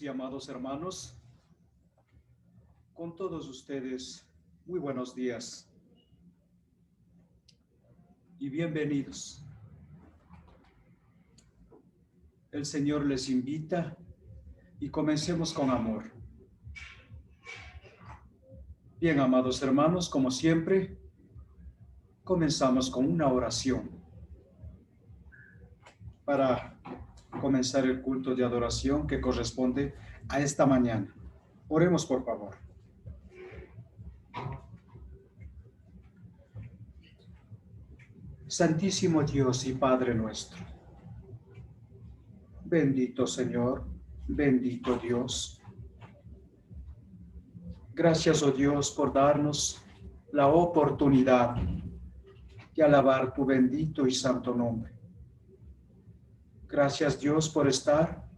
y amados hermanos, con todos ustedes, muy buenos días y bienvenidos. El Señor les invita y comencemos con amor. Bien, amados hermanos, como siempre, comenzamos con una oración para comenzar el culto de adoración que corresponde a esta mañana. Oremos, por favor. Santísimo Dios y Padre nuestro, bendito Señor, bendito Dios. Gracias, oh Dios, por darnos la oportunidad de alabar tu bendito y santo nombre. Gracias, Dios, por estar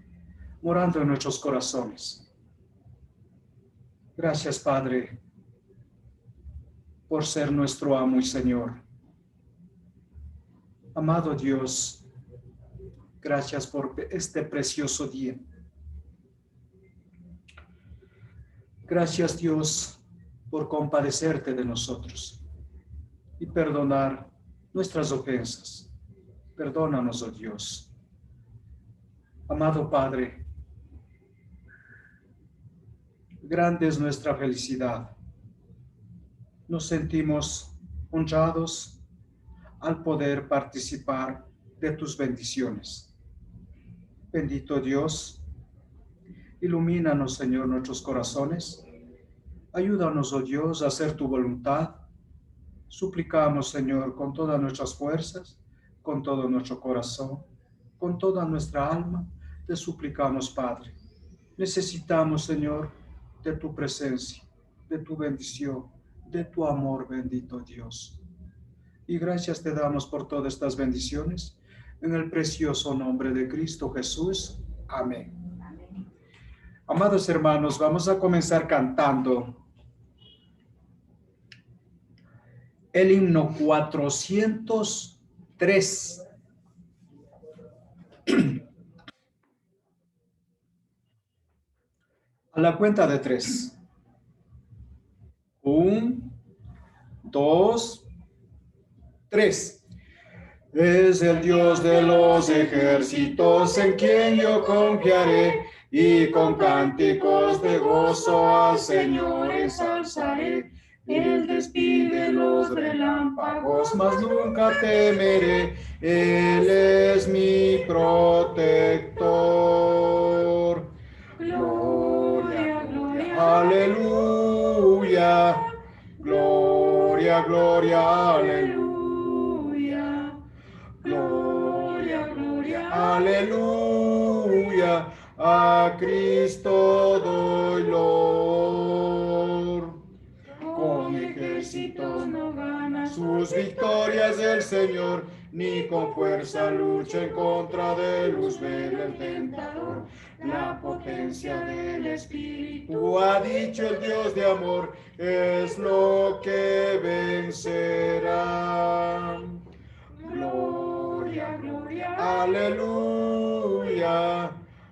morando en nuestros corazones. Gracias, Padre, por ser nuestro amo y Señor. Amado Dios, gracias por este precioso día. Gracias, Dios, por compadecerte de nosotros y perdonar nuestras ofensas. Perdónanos, oh Dios. Amado Padre, grande es nuestra felicidad. Nos sentimos honrados al poder participar de tus bendiciones. Bendito Dios, ilumínanos, Señor, nuestros corazones. Ayúdanos, oh Dios, a hacer tu voluntad. Suplicamos, Señor, con todas nuestras fuerzas, con todo nuestro corazón, con toda nuestra alma, te suplicamos, Padre. Necesitamos, Señor, de tu presencia, de tu bendición, de tu amor, bendito Dios. Y gracias te damos por todas estas bendiciones, en el precioso nombre de Cristo Jesús. Amén. Amados hermanos, vamos a comenzar cantando el himno 403. A la cuenta de 3. 1, 2, 3. Es el Dios de los ejércitos en quien yo confiaré, y con cánticos de gozo al Señor ensalzaré. Él despide los relámpagos, mas nunca temeré. Él es mi protector. Gloria, gloria, aleluya. Gloria, gloria, aleluya. Gloria, gloria, aleluya. A Cristo doy loor. Con ejércitos no gana sus victorias el Señor, ni con fuerza lucha en contra de Luzbel el tentador. La potencia del Espíritu, ha dicho el Dios de amor, es lo que vencerá. Gloria, gloria, aleluya.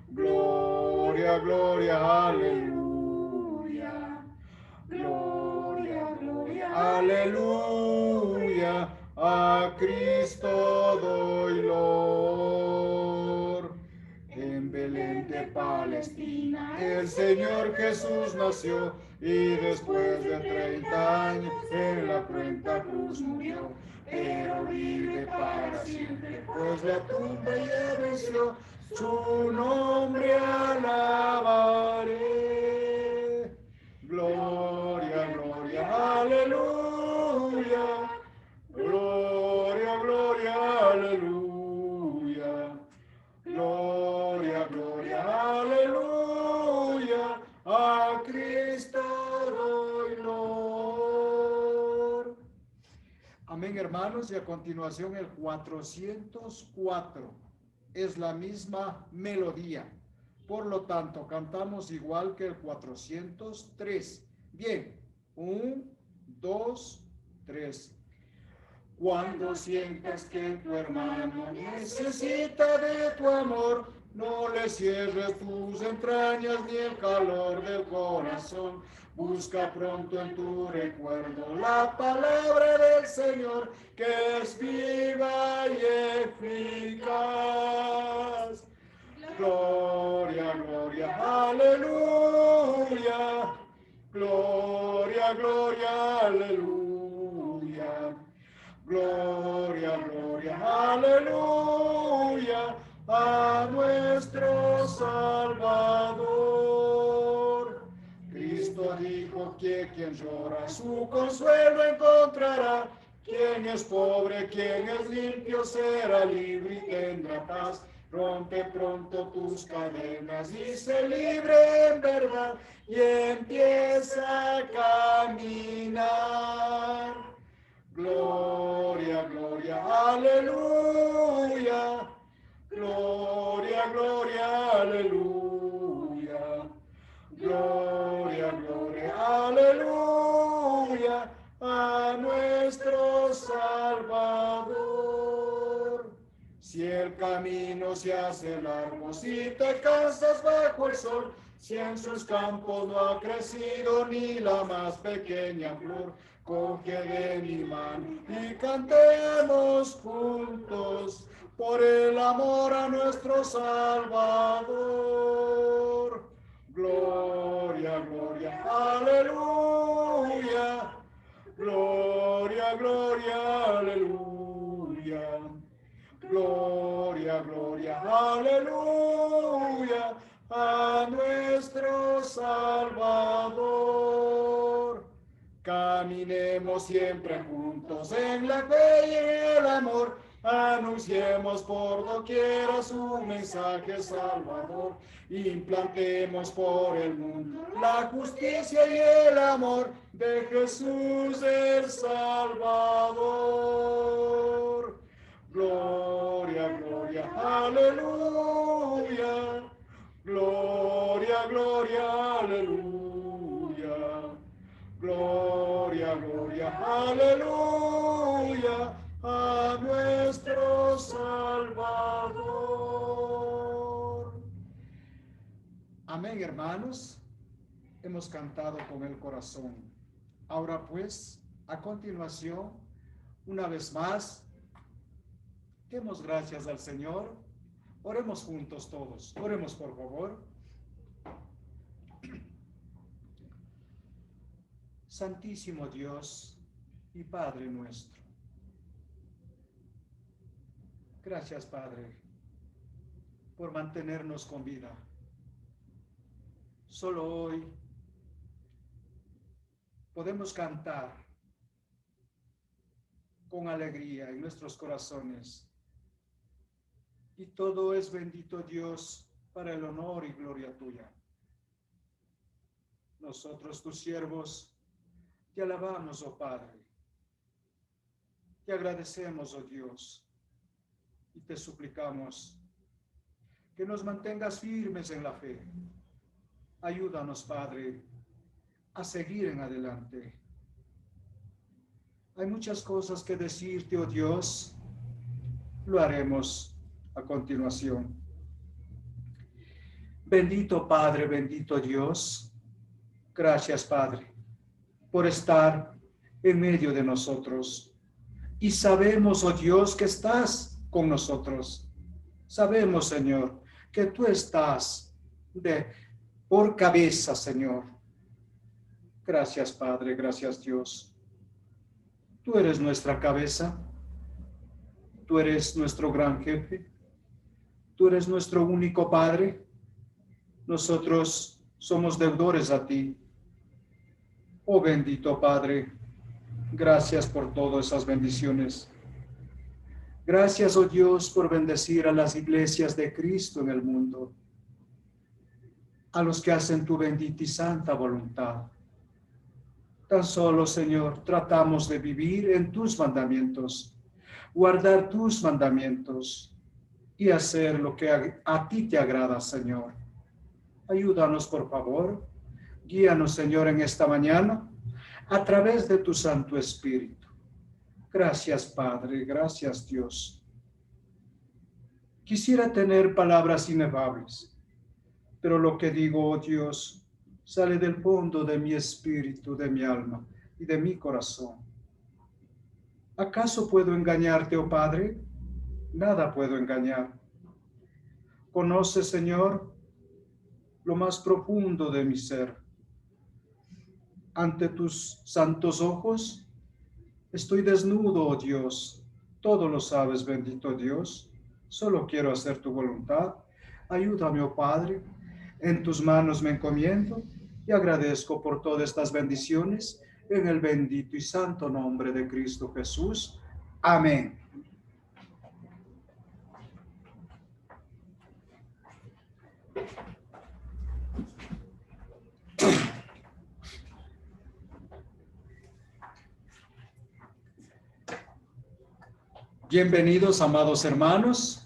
Gloria, gloria, aleluya. Gloria, gloria, aleluya. A Cristo doy loor. En Belén de Palestina el Señor Jesús nació, y después de 30 años en la cruenta cruz murió. Pero vive para siempre, pues la tumba ya venció. Su nombre alabaré. Gloria, gloria, aleluya. Gloria, gloria, aleluya. Gloria, gloria, aleluya. A Cristo doy loor. Amén, hermanos. Y a continuación el 404. Es la misma melodía. Por lo tanto, cantamos igual que el 403. Bien. 1, 2, 3. Cuando sientas que tu hermano necesita de tu amor, No le cierres tus entrañas ni el calor del corazón. Busca pronto en tu recuerdo la palabra del Señor, que es viva y eficaz. Gloria, gloria, aleluya. Gloria, gloria, aleluya. Gloria, gloria, aleluya a nuestro Salvador. Cristo dijo que quien llora su consuelo encontrará. Quien es pobre, quien es limpio será libre y tendrá paz. Rompe pronto tus cadenas y sé libre en verdad y empieza a caminar. Gloria, gloria, aleluya. Gloria, gloria, aleluya. Gloria, gloria, aleluya a nuestro Salvador. Si el camino se hace largo, si te cansas bajo el sol, si en sus campos no ha crecido ni la más pequeña flor, coge de mi mano y cantemos juntos por el amor a nuestro Salvador. Gloria, gloria, aleluya. Gloria, gloria, aleluya. Gloria, gloria, aleluya a nuestro Salvador. Caminemos siempre juntos en la fe y en el amor. Anunciemos por doquiera su mensaje salvador. Implantemos por el mundo la justicia y el amor de Jesús el Salvador. Gloria, gloria, aleluya. Gloria, gloria, aleluya. Gloria, gloria, aleluya a nuestro Salvador. Amén, hermanos. Hemos cantado con el corazón. Ahora pues, a continuación, una vez más, demos gracias al Señor. Oremos juntos todos. Oremos, por favor. Santísimo Dios y Padre nuestro. Gracias, Padre, por mantenernos con vida. Solo hoy podemos cantar con alegría en nuestros corazones. Y todo es bendito Dios para el honor y gloria tuya. Nosotros, tus siervos, te alabamos, oh Padre. Te agradecemos, oh Dios, y te suplicamos que nos mantengas firmes en la fe. Ayúdanos, Padre, a seguir en adelante. Hay muchas cosas que decirte, oh Dios. Lo haremos a continuación. Bendito Padre, bendito Dios. Gracias, Padre, por estar en medio de nosotros. Y sabemos, oh Dios, que estás con nosotros. Sabemos, Señor, que tú estás por cabeza, Señor. Gracias, Padre, gracias, Dios. Tú eres nuestra cabeza. Tú eres nuestro gran jefe. Tú eres nuestro único Padre. Nosotros somos deudores a ti. Oh bendito Padre, gracias por todas esas bendiciones. Gracias, oh Dios, por bendecir a las iglesias de Cristo en el mundo, a los que hacen tu bendita y santa voluntad. Tan solo, Señor, tratamos de vivir en tus mandamientos, guardar tus mandamientos y hacer lo que a ti te agrada, Señor. Ayúdanos, por favor. Guíanos, Señor, en esta mañana a través de tu Santo Espíritu. Gracias, Padre. Gracias, Dios. Quisiera tener palabras inefables, pero lo que digo, oh Dios, sale del fondo de mi espíritu, de mi alma y de mi corazón. ¿Acaso puedo engañarte, oh Padre? Nada puedo engañar. Conoce, Señor, lo más profundo de mi ser. Ante tus santos ojos estoy desnudo, oh Dios. Todo lo sabes, bendito Dios. Solo quiero hacer tu voluntad. Ayúdame, oh Padre. En tus manos me encomiendo y agradezco por todas estas bendiciones en el bendito y santo nombre de Cristo Jesús. Amén. Bienvenidos, amados hermanos.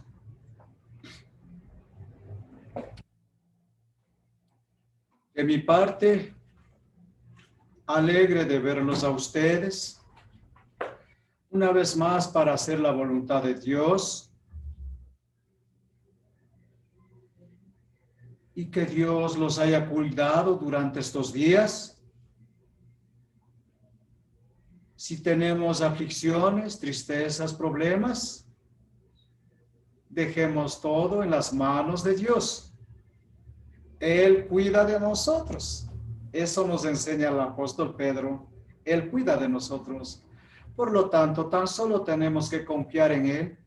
De mi parte, alegre de verlos a ustedes, una vez más para hacer la voluntad de Dios, y que Dios los haya cuidado durante estos días. Si tenemos aflicciones, tristezas, problemas, dejemos todo en las manos de Dios. Él cuida de nosotros. Eso nos enseña el apóstol Pedro. Él cuida de nosotros. Por lo tanto, tan solo tenemos que confiar en Él.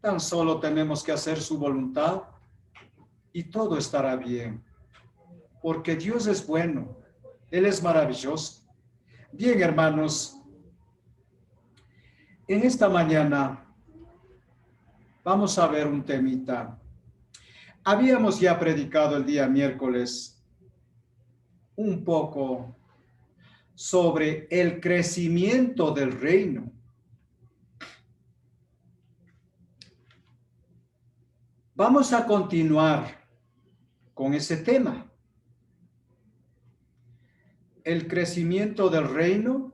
Tan solo tenemos que hacer su voluntad y todo estará bien. Porque Dios es bueno. Él es maravilloso. Bien, hermanos, en esta mañana vamos a ver un temita. Habíamos ya predicado el día miércoles un poco sobre el crecimiento del reino. Vamos a continuar con ese tema. El crecimiento del reino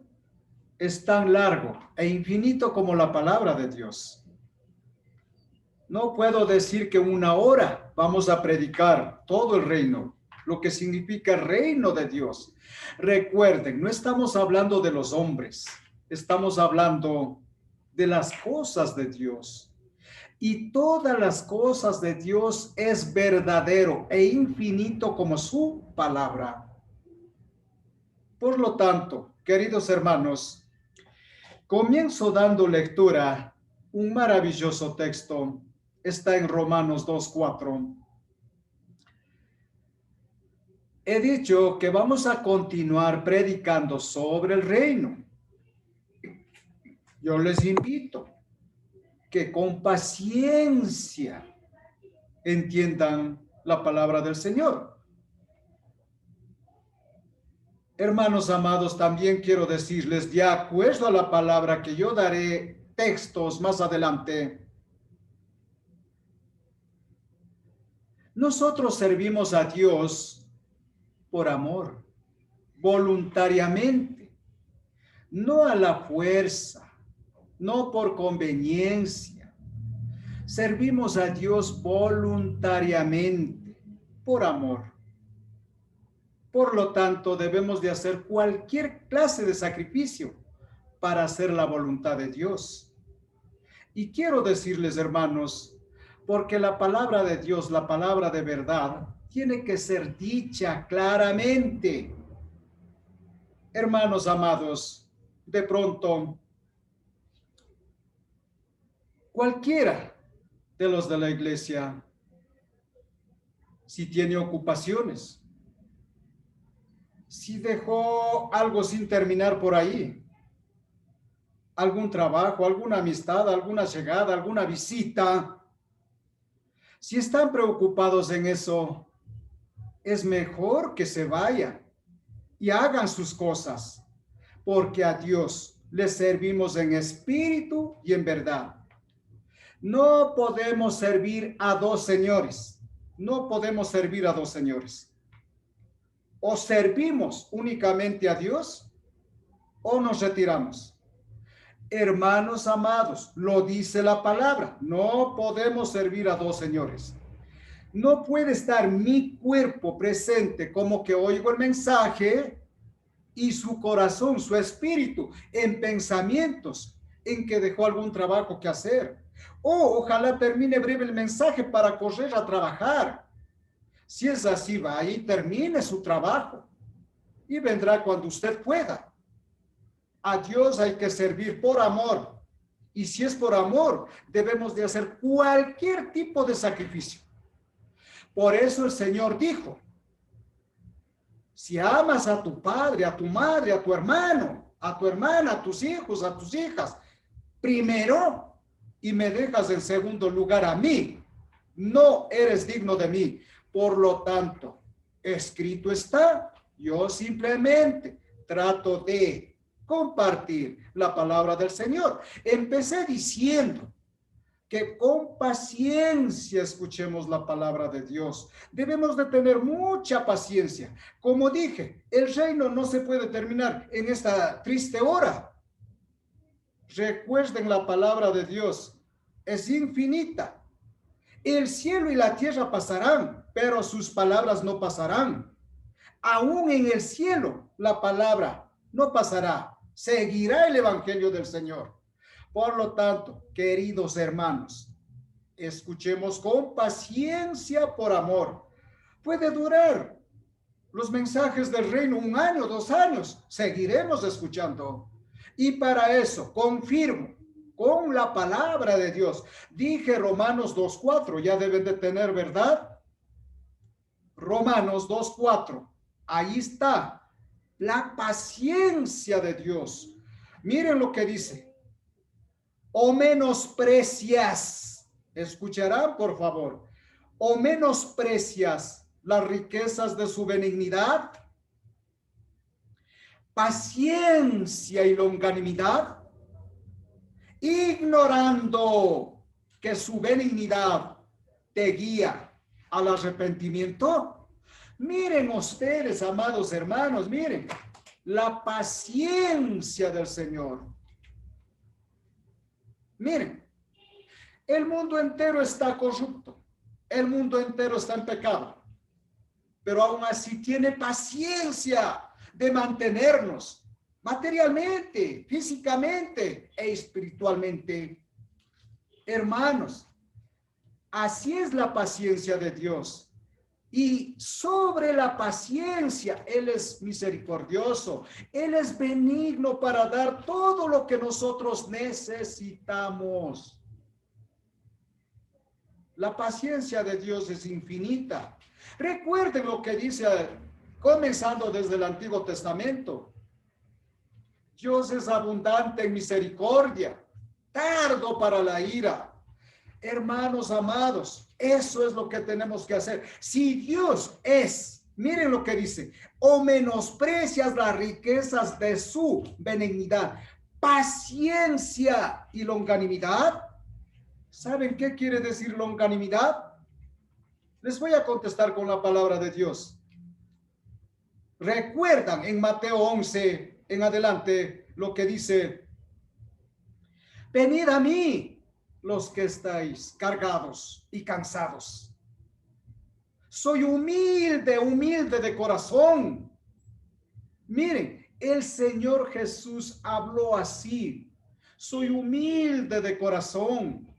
es tan largo e infinito como la palabra de Dios. No puedo decir que una hora vamos a predicar todo el reino, lo que significa el reino de Dios. Recuerden, no estamos hablando de los hombres, estamos hablando de las cosas de Dios. Y todas las cosas de Dios es verdadero e infinito como su palabra. Por lo tanto, queridos hermanos, comienzo dando lectura. Un maravilloso texto está en Romanos 2:4. He dicho que vamos a continuar predicando sobre el reino. Yo les invito que con paciencia entiendan la palabra del Señor. Hermanos amados, también quiero decirles, de acuerdo a la palabra que yo daré textos más adelante, nosotros servimos a Dios por amor, voluntariamente, no a la fuerza, no por conveniencia. Servimos a Dios voluntariamente, por amor. Por lo tanto, debemos de hacer cualquier clase de sacrificio para hacer la voluntad de Dios. Y quiero decirles, hermanos, porque la palabra de Dios, la palabra de verdad, tiene que ser dicha claramente. Hermanos amados, de pronto, cualquiera de los de la iglesia, si tiene ocupaciones, si dejó algo sin terminar por ahí, algún trabajo, alguna amistad, alguna llegada, alguna visita, si están preocupados en eso, es mejor que se vayan y hagan sus cosas, porque a Dios le servimos en espíritu y en verdad. No podemos servir a dos señores, no podemos servir a dos señores. O servimos únicamente a Dios o nos retiramos. Hermanos amados, lo dice la palabra, no podemos servir a dos señores. No puede estar mi cuerpo presente como que oigo el mensaje y su corazón, su espíritu en pensamientos en que dejó algún trabajo que hacer. O ojalá termine breve el mensaje para correr a trabajar. Si es así, va y termine su trabajo y vendrá cuando usted pueda. A Dios hay que servir por amor. Y si es por amor, debemos de hacer cualquier tipo de sacrificio. Por eso el Señor dijo, si amas a tu padre, a tu madre, a tu hermano, a tu hermana, a tus hijos, a tus hijas, primero, y me dejas en segundo lugar a mí, no eres digno de mí. Por lo tanto, escrito está, yo simplemente trato de compartir la palabra del Señor. Empecé diciendo que con paciencia escuchemos la palabra de Dios. Debemos de tener mucha paciencia. Como dije, el reino no se puede terminar en esta triste hora. Recuerden la palabra de Dios, es infinita. El cielo y la tierra pasarán, pero sus palabras no pasarán. Aún en el cielo la palabra no pasará. Seguirá el evangelio del Señor. Por lo tanto, queridos hermanos, escuchemos con paciencia por amor. Puede durar los mensajes del reino 1 año, 2 años. Seguiremos escuchando. Y para eso, confirmo con la palabra de Dios. Dije Romanos 2:4, ya deben de tener, ¿verdad? Romanos 2:4. Ahí está la paciencia de Dios. Miren lo que dice. O menosprecias, escucharán por favor, o menosprecias las riquezas de su benignidad, paciencia y longanimidad, ignorando que su benignidad te guía al arrepentimiento. Miren ustedes, amados hermanos, miren la paciencia del Señor. Miren, el mundo entero está corrupto, el mundo entero está en pecado, pero aún así tiene paciencia de mantenernos materialmente, físicamente e espiritualmente. Hermanos, así es la paciencia de Dios. Y sobre la paciencia, Él es misericordioso, Él es benigno para dar todo lo que nosotros necesitamos. La paciencia de Dios es infinita. Recuerden lo que dice, comenzando desde el Antiguo Testamento. Dios es abundante en misericordia, tardo para la ira. Hermanos amados, eso es lo que tenemos que hacer. Si Dios es, miren lo que dice, o menosprecias las riquezas de su benignidad, paciencia y longanimidad. ¿Saben qué quiere decir longanimidad? Les voy a contestar con la palabra de Dios. Recuerdan en Mateo 11 en adelante lo que dice, venid a mí los que estáis cargados y cansados. Soy humilde, humilde de corazón. Miren, el Señor Jesús habló así. Soy humilde de corazón.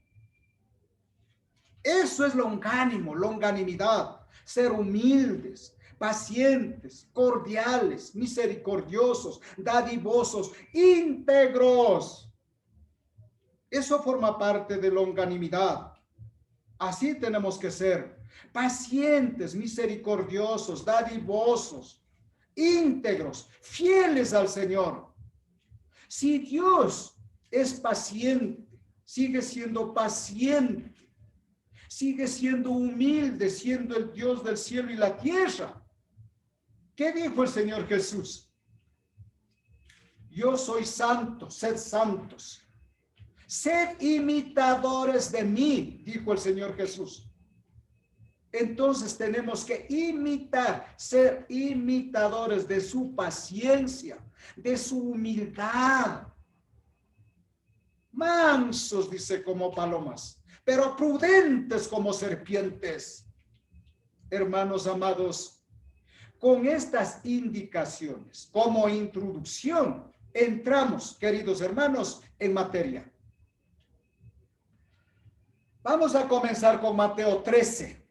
Eso es longánimo, longanimidad. Ser humildes, pacientes, cordiales, misericordiosos, dadivosos, íntegros. Eso forma parte de longanimidad. Así tenemos que ser, pacientes, misericordiosos, dadivosos, íntegros, fieles al Señor. Si Dios es paciente, sigue siendo paciente, sigue siendo humilde, siendo el Dios del cielo y la tierra. ¿Qué dijo el Señor Jesús? Yo soy santo, sed santos. Sed imitadores de mí, dijo el Señor Jesús. Entonces tenemos que imitar, ser imitadores de su paciencia, de su humildad. mansos, dice, como palomas, pero prudentes como serpientes. Hermanos amados, con estas indicaciones, como introducción, entramos, queridos hermanos, en materia. Vamos a comenzar con Mateo 13.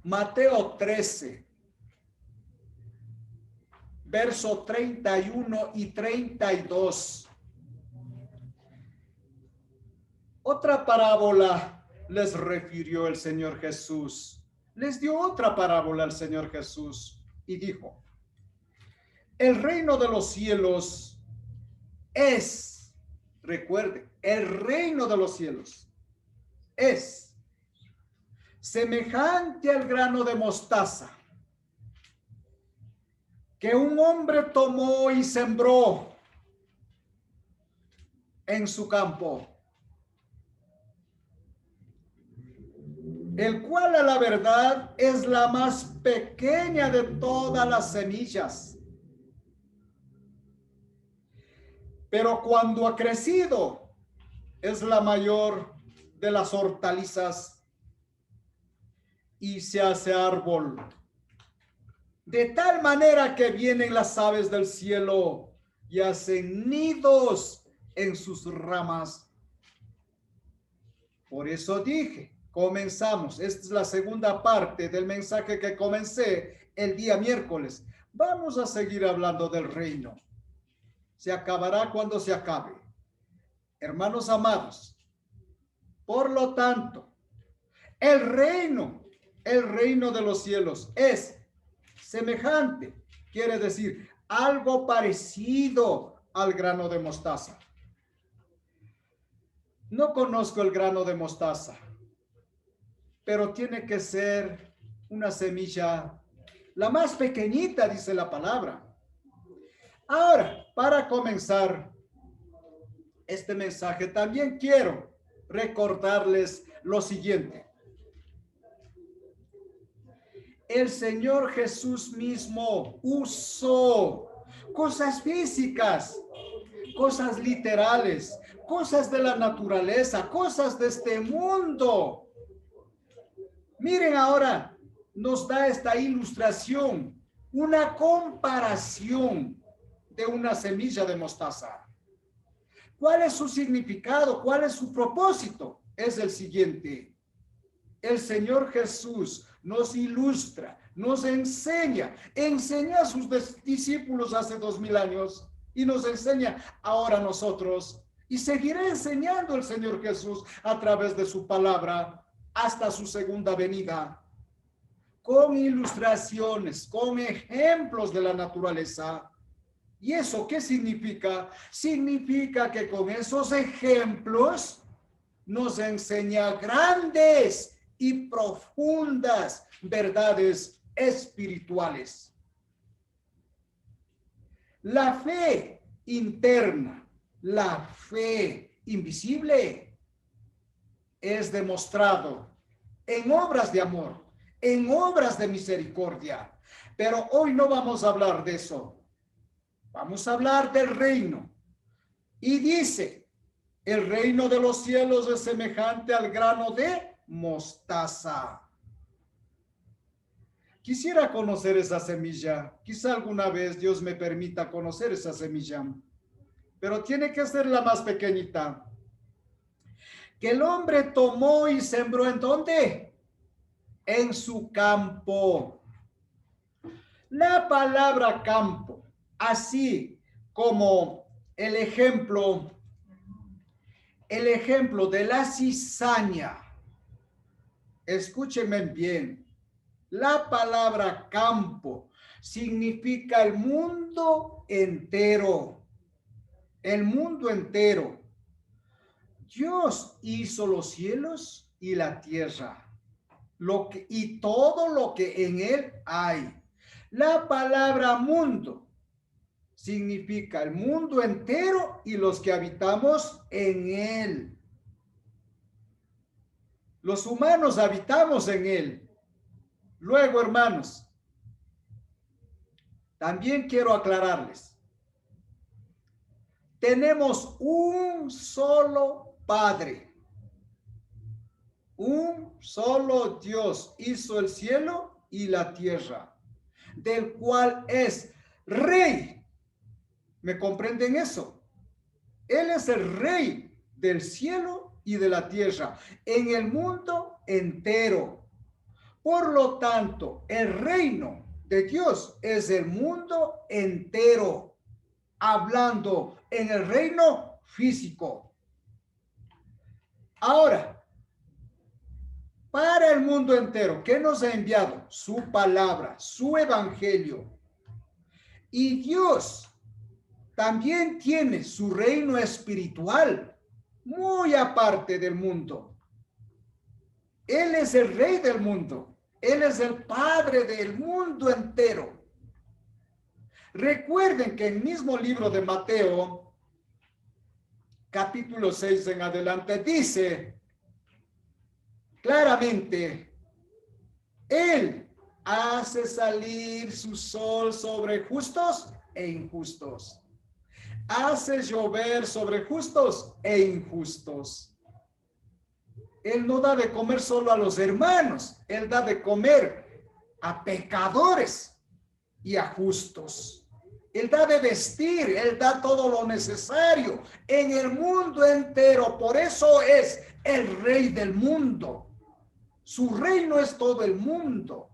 Mateo 13, verso 31 y 32. Otra parábola les refirió el Señor Jesús. Les dio otra parábola al Señor Jesús y dijo: el reino de los cielos es, recuerde, el reino de los cielos es semejante al grano de mostaza que un hombre tomó y sembró en su campo, el cual a la verdad es la más pequeña de todas las semillas. Pero cuando ha crecido, es la mayor de las hortalizas y se hace árbol, de tal manera que vienen las aves del cielo y hacen nidos en sus ramas. Por eso dije, comenzamos. Esta es la segunda parte del mensaje que comencé el día miércoles. Vamos a seguir hablando del reino. Se acabará cuando se acabe. Hermanos amados, por lo tanto, el reino de los cielos es semejante, quiere decir algo parecido al grano de mostaza. No conozco el grano de mostaza, pero tiene que ser una semilla, la más pequeñita, dice la palabra. Ahora, para comenzar este mensaje, también quiero recordarles lo siguiente. El Señor Jesús mismo usó cosas físicas, cosas literales, cosas de la naturaleza, cosas de este mundo. Miren ahora, nos da esta ilustración, una comparación de una semilla de mostaza. ¿Cuál es su significado? ¿Cuál es su propósito? Es el siguiente. El Señor Jesús nos ilustra, nos enseña a sus discípulos hace 2000 años y nos enseña ahora a nosotros, y seguirá enseñando el Señor Jesús a través de su palabra hasta su segunda venida, con ilustraciones, con ejemplos de la naturaleza. ¿Y eso qué significa? Significa que con esos ejemplos nos enseña grandes y profundas verdades espirituales. La fe interna, la fe invisible, es demostrado en obras de amor, en obras de misericordia. Pero hoy no vamos a hablar de eso. Vamos a hablar del reino. Y dice, el reino de los cielos es semejante al grano de mostaza. Quisiera conocer esa semilla. Quizá alguna vez Dios me permita conocer esa semilla, pero tiene que ser la más pequeñita. Que el hombre tomó y sembró ¿en dónde? En su campo. La palabra campo, así como el ejemplo de la cizaña. Escúchenme bien. La palabra campo significa el mundo entero. El mundo entero. Dios hizo los cielos y la tierra, y todo lo que en él hay. La palabra mundo significa el mundo entero y los que habitamos en él. Los humanos habitamos en él. Luego, hermanos, también quiero aclararles. tenemos un solo Padre, un solo Dios hizo el cielo y la tierra, del cual es Rey. ¿Me comprenden eso? Él es el Rey del cielo y de la tierra, en el mundo entero. Por lo tanto, el reino de Dios es el mundo entero, hablando en el reino físico. Ahora, para el mundo entero, ¿qué nos ha enviado? Su palabra, su evangelio. Y Dios también tiene su reino espiritual, muy aparte del mundo. Él es el rey del mundo. Él es el Padre del mundo entero. Recuerden que en el mismo libro de Mateo, capítulo 6 en adelante, dice claramente, Él hace salir su sol sobre justos e injustos. Hace llover sobre justos e injustos. Él no da de comer solo a los hermanos, Él da de comer a pecadores y a justos. Él da de vestir, Él da todo lo necesario en el mundo entero. Por eso es el rey del mundo. Su reino es todo el mundo.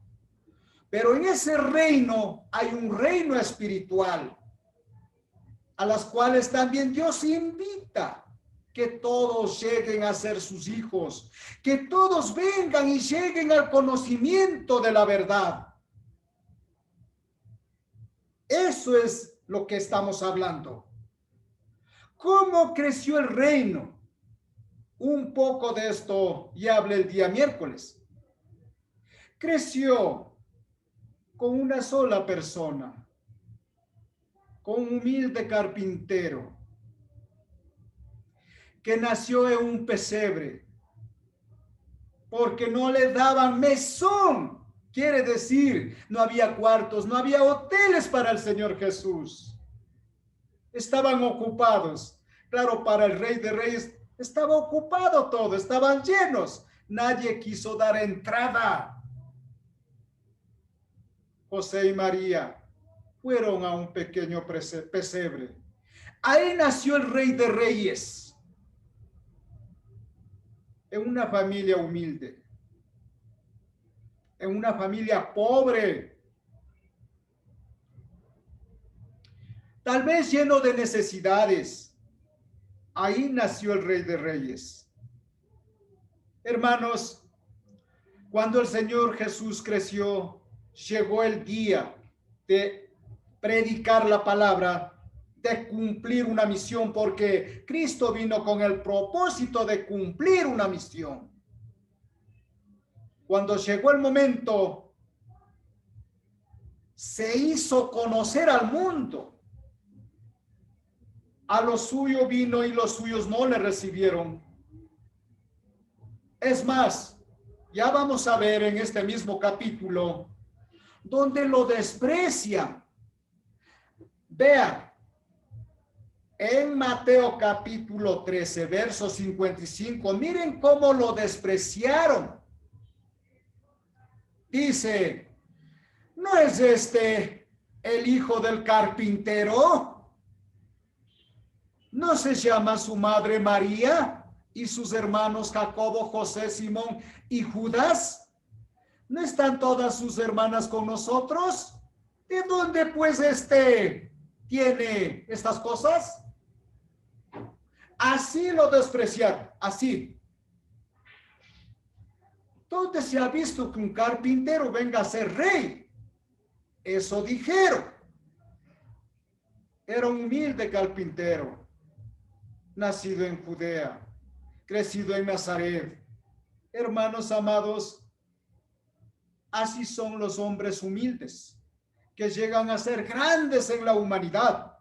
Pero en ese reino hay un reino espiritual, a las cuales también Dios invita. Que todos lleguen a ser sus hijos, que todos vengan y lleguen al conocimiento de la verdad. Eso es lo que estamos hablando. ¿Cómo creció el reino? Un poco de esto ya hablé el día miércoles. Creció con una sola persona, con un humilde carpintero, que nació en un pesebre, porque no le daban mesón. Quiere decir, no había cuartos, no había hoteles para el Señor Jesús. Estaban ocupados. Claro, para el Rey de Reyes estaba ocupado todo, estaban llenos. Nadie quiso dar entrada. José y María fueron a un pequeño pesebre. Ahí nació el Rey de Reyes. En una familia humilde, en una familia pobre, tal vez lleno de necesidades. Ahí nació el Rey de Reyes. Hermanos, cuando el Señor Jesús creció, llegó el día de predicar la palabra, de cumplir una misión, porque Cristo vino con el propósito de cumplir una misión. Cuando llegó el momento, se hizo conocer al mundo. A lo suyo vino y los suyos no le recibieron. Es más, ya vamos a ver en este mismo capítulo, donde lo desprecian. Vean, en Mateo capítulo 13, verso 55, miren cómo lo despreciaron. Dice, ¿no es este el hijo del carpintero? ¿No se llama su madre María y sus hermanos Jacobo, José, Simón y Judas? ¿No están todas sus hermanas con nosotros? ¿De dónde pues tiene estas cosas? Así lo despreciaron, así. ¿Dónde se ha visto que un carpintero venga a ser rey? Eso dijeron. Era un humilde carpintero, nacido en Judea, crecido en Nazaret. Hermanos amados, así son los hombres humildes, que llegan a ser grandes en la humanidad,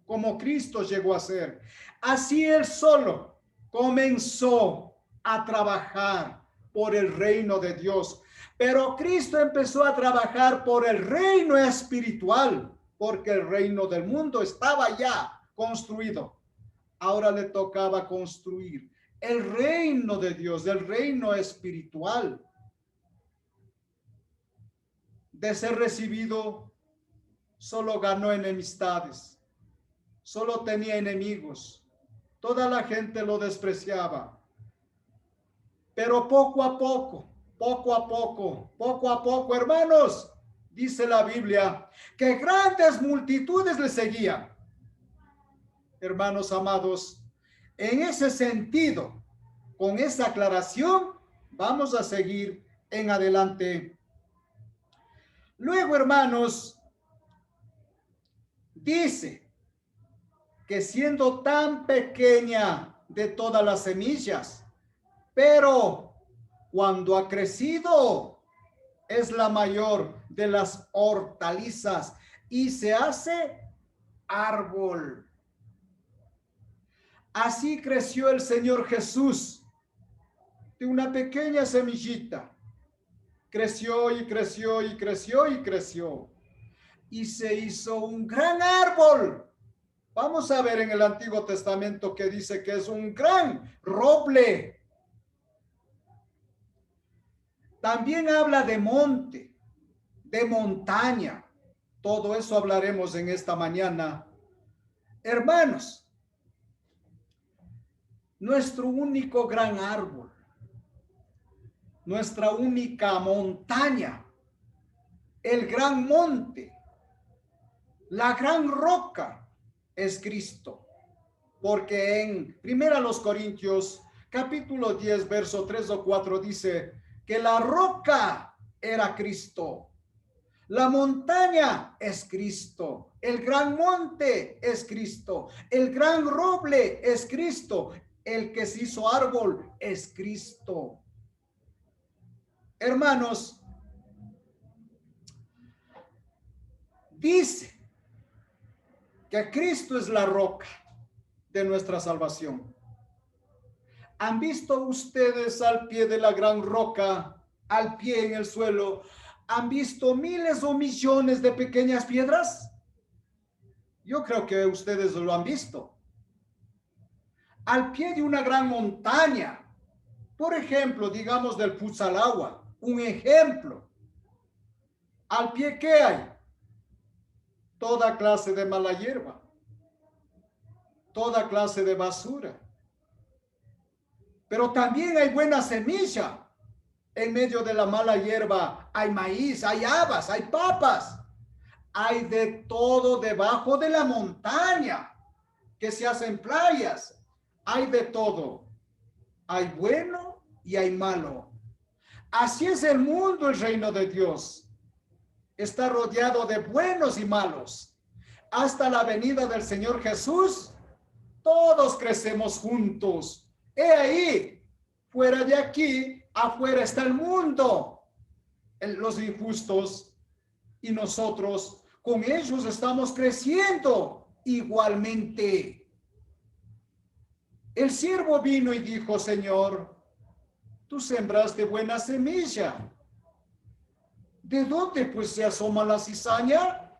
como Cristo llegó a ser. Así él solo comenzó a trabajar por el reino de Dios. Pero Cristo empezó a trabajar por el reino espiritual, porque el reino del mundo estaba ya construido. Ahora le tocaba construir el reino de Dios, el reino espiritual. De ser recibido, solo ganó enemistades, solo tenía enemigos. Toda la gente lo despreciaba. Pero poco a poco, hermanos, dice la Biblia, que grandes multitudes le seguían. Hermanos amados, en ese sentido, con esa aclaración, vamos a seguir en adelante. Luego, hermanos, dice que siendo tan pequeña de todas las semillas, pero cuando ha crecido, es la mayor de las hortalizas y se hace árbol. Así creció el Señor Jesús de una pequeña semillita. Creció y creció y creció y creció. Y se hizo un gran árbol. Vamos a ver en el Antiguo Testamento que dice que es un gran roble. También habla de monte, de montaña. Todo eso hablaremos en esta mañana. Hermanos, nuestro único gran árbol, nuestra única montaña, el gran monte, la gran roca es Cristo. Porque en 1 Corintios capítulo 10, verso 3 o 4 dice que la roca era Cristo. La montaña es Cristo. El gran monte es Cristo. El gran roble es Cristo. El que se hizo árbol es Cristo. Hermanos, dice que Cristo es la roca de nuestra salvación. ¿Han visto ustedes al pie de la gran roca, al pie en el suelo, han visto miles o millones de pequeñas piedras? Yo creo que ustedes lo han visto. Al pie de una gran montaña, por ejemplo, digamos del Putzalagua, un ejemplo. Al pie, ¿qué hay? Toda clase de mala hierba, toda clase de basura. Pero también hay buena semilla. En medio de la mala hierba hay maíz, hay habas, hay papas. Hay de todo debajo de la montaña que se hacen playas. Hay de todo. Hay bueno y hay malo. Así es el mundo, el reino de Dios. Está rodeado de buenos y malos. Hasta la venida del Señor Jesús, todos crecemos juntos. He ahí, fuera de aquí, afuera está el mundo, los injustos, y nosotros con ellos estamos creciendo igualmente. El siervo vino y dijo: Señor, tú sembraste buena semilla. ¿De dónde pues se asoma la cizaña?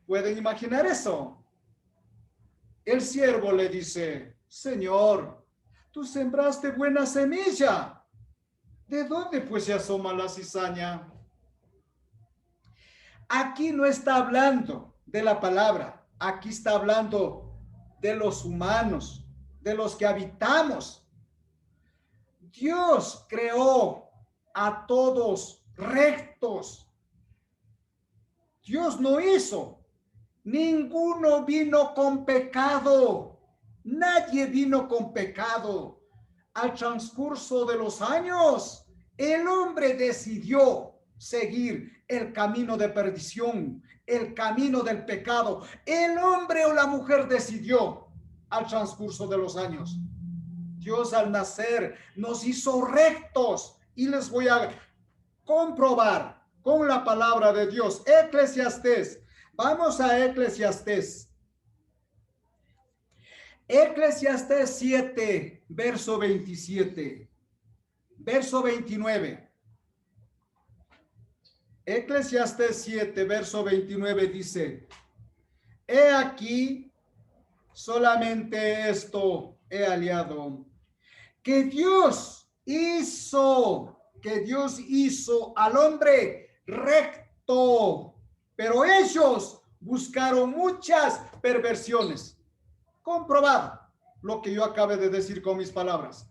¿Pueden imaginar eso? El siervo le dice: Señor, tú sembraste buena semilla. ¿De dónde pues se asoma la cizaña? Aquí no está hablando de la palabra, aquí está hablando de los humanos, de los que habitamos. Dios creó a todos rectos. Dios no hizo. Ninguno vino con pecado. Nadie vino con pecado. Al transcurso de los años, el hombre decidió seguir el camino de perdición, el camino del pecado. El hombre o la mujer decidió al transcurso de los años. Dios al nacer nos hizo rectos y les voy a comprobar con la palabra de Dios. Eclesiastés. Vamos a Eclesiastés. Eclesiastés 7, verso 27. Verso 29. Eclesiastés 7, verso 29 dice: He aquí Solamente esto he hallado, que Dios hizo al hombre recto, pero ellos buscaron muchas perversiones. Comprobado lo que yo acabé de decir con mis palabras.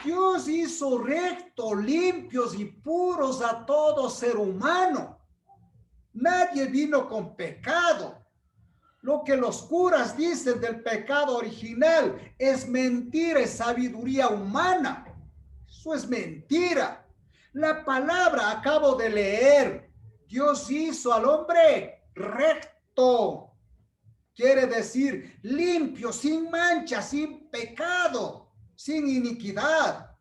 Dios hizo recto, limpios y puros a todo ser humano. Nadie vino con pecado. Lo que los curas dicen del pecado original es mentira, es sabiduría humana. Eso es mentira. La palabra acabo de leer. Dios hizo al hombre recto. Quiere decir limpio, sin mancha, sin pecado, sin iniquidad.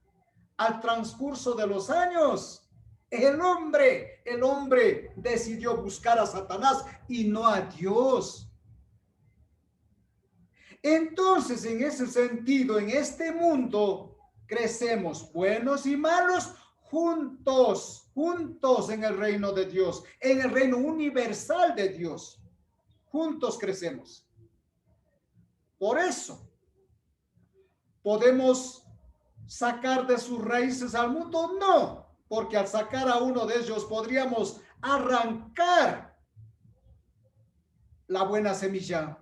Al transcurso de los años, el hombre decidió buscar a Satanás y no a Dios. Entonces, en ese sentido, en este mundo, crecemos buenos y malos juntos en el reino de Dios, en el reino universal de Dios. Juntos crecemos. Por eso, ¿podemos sacar de sus raíces al mundo? No, porque al sacar a uno de ellos podríamos arrancar la buena semilla.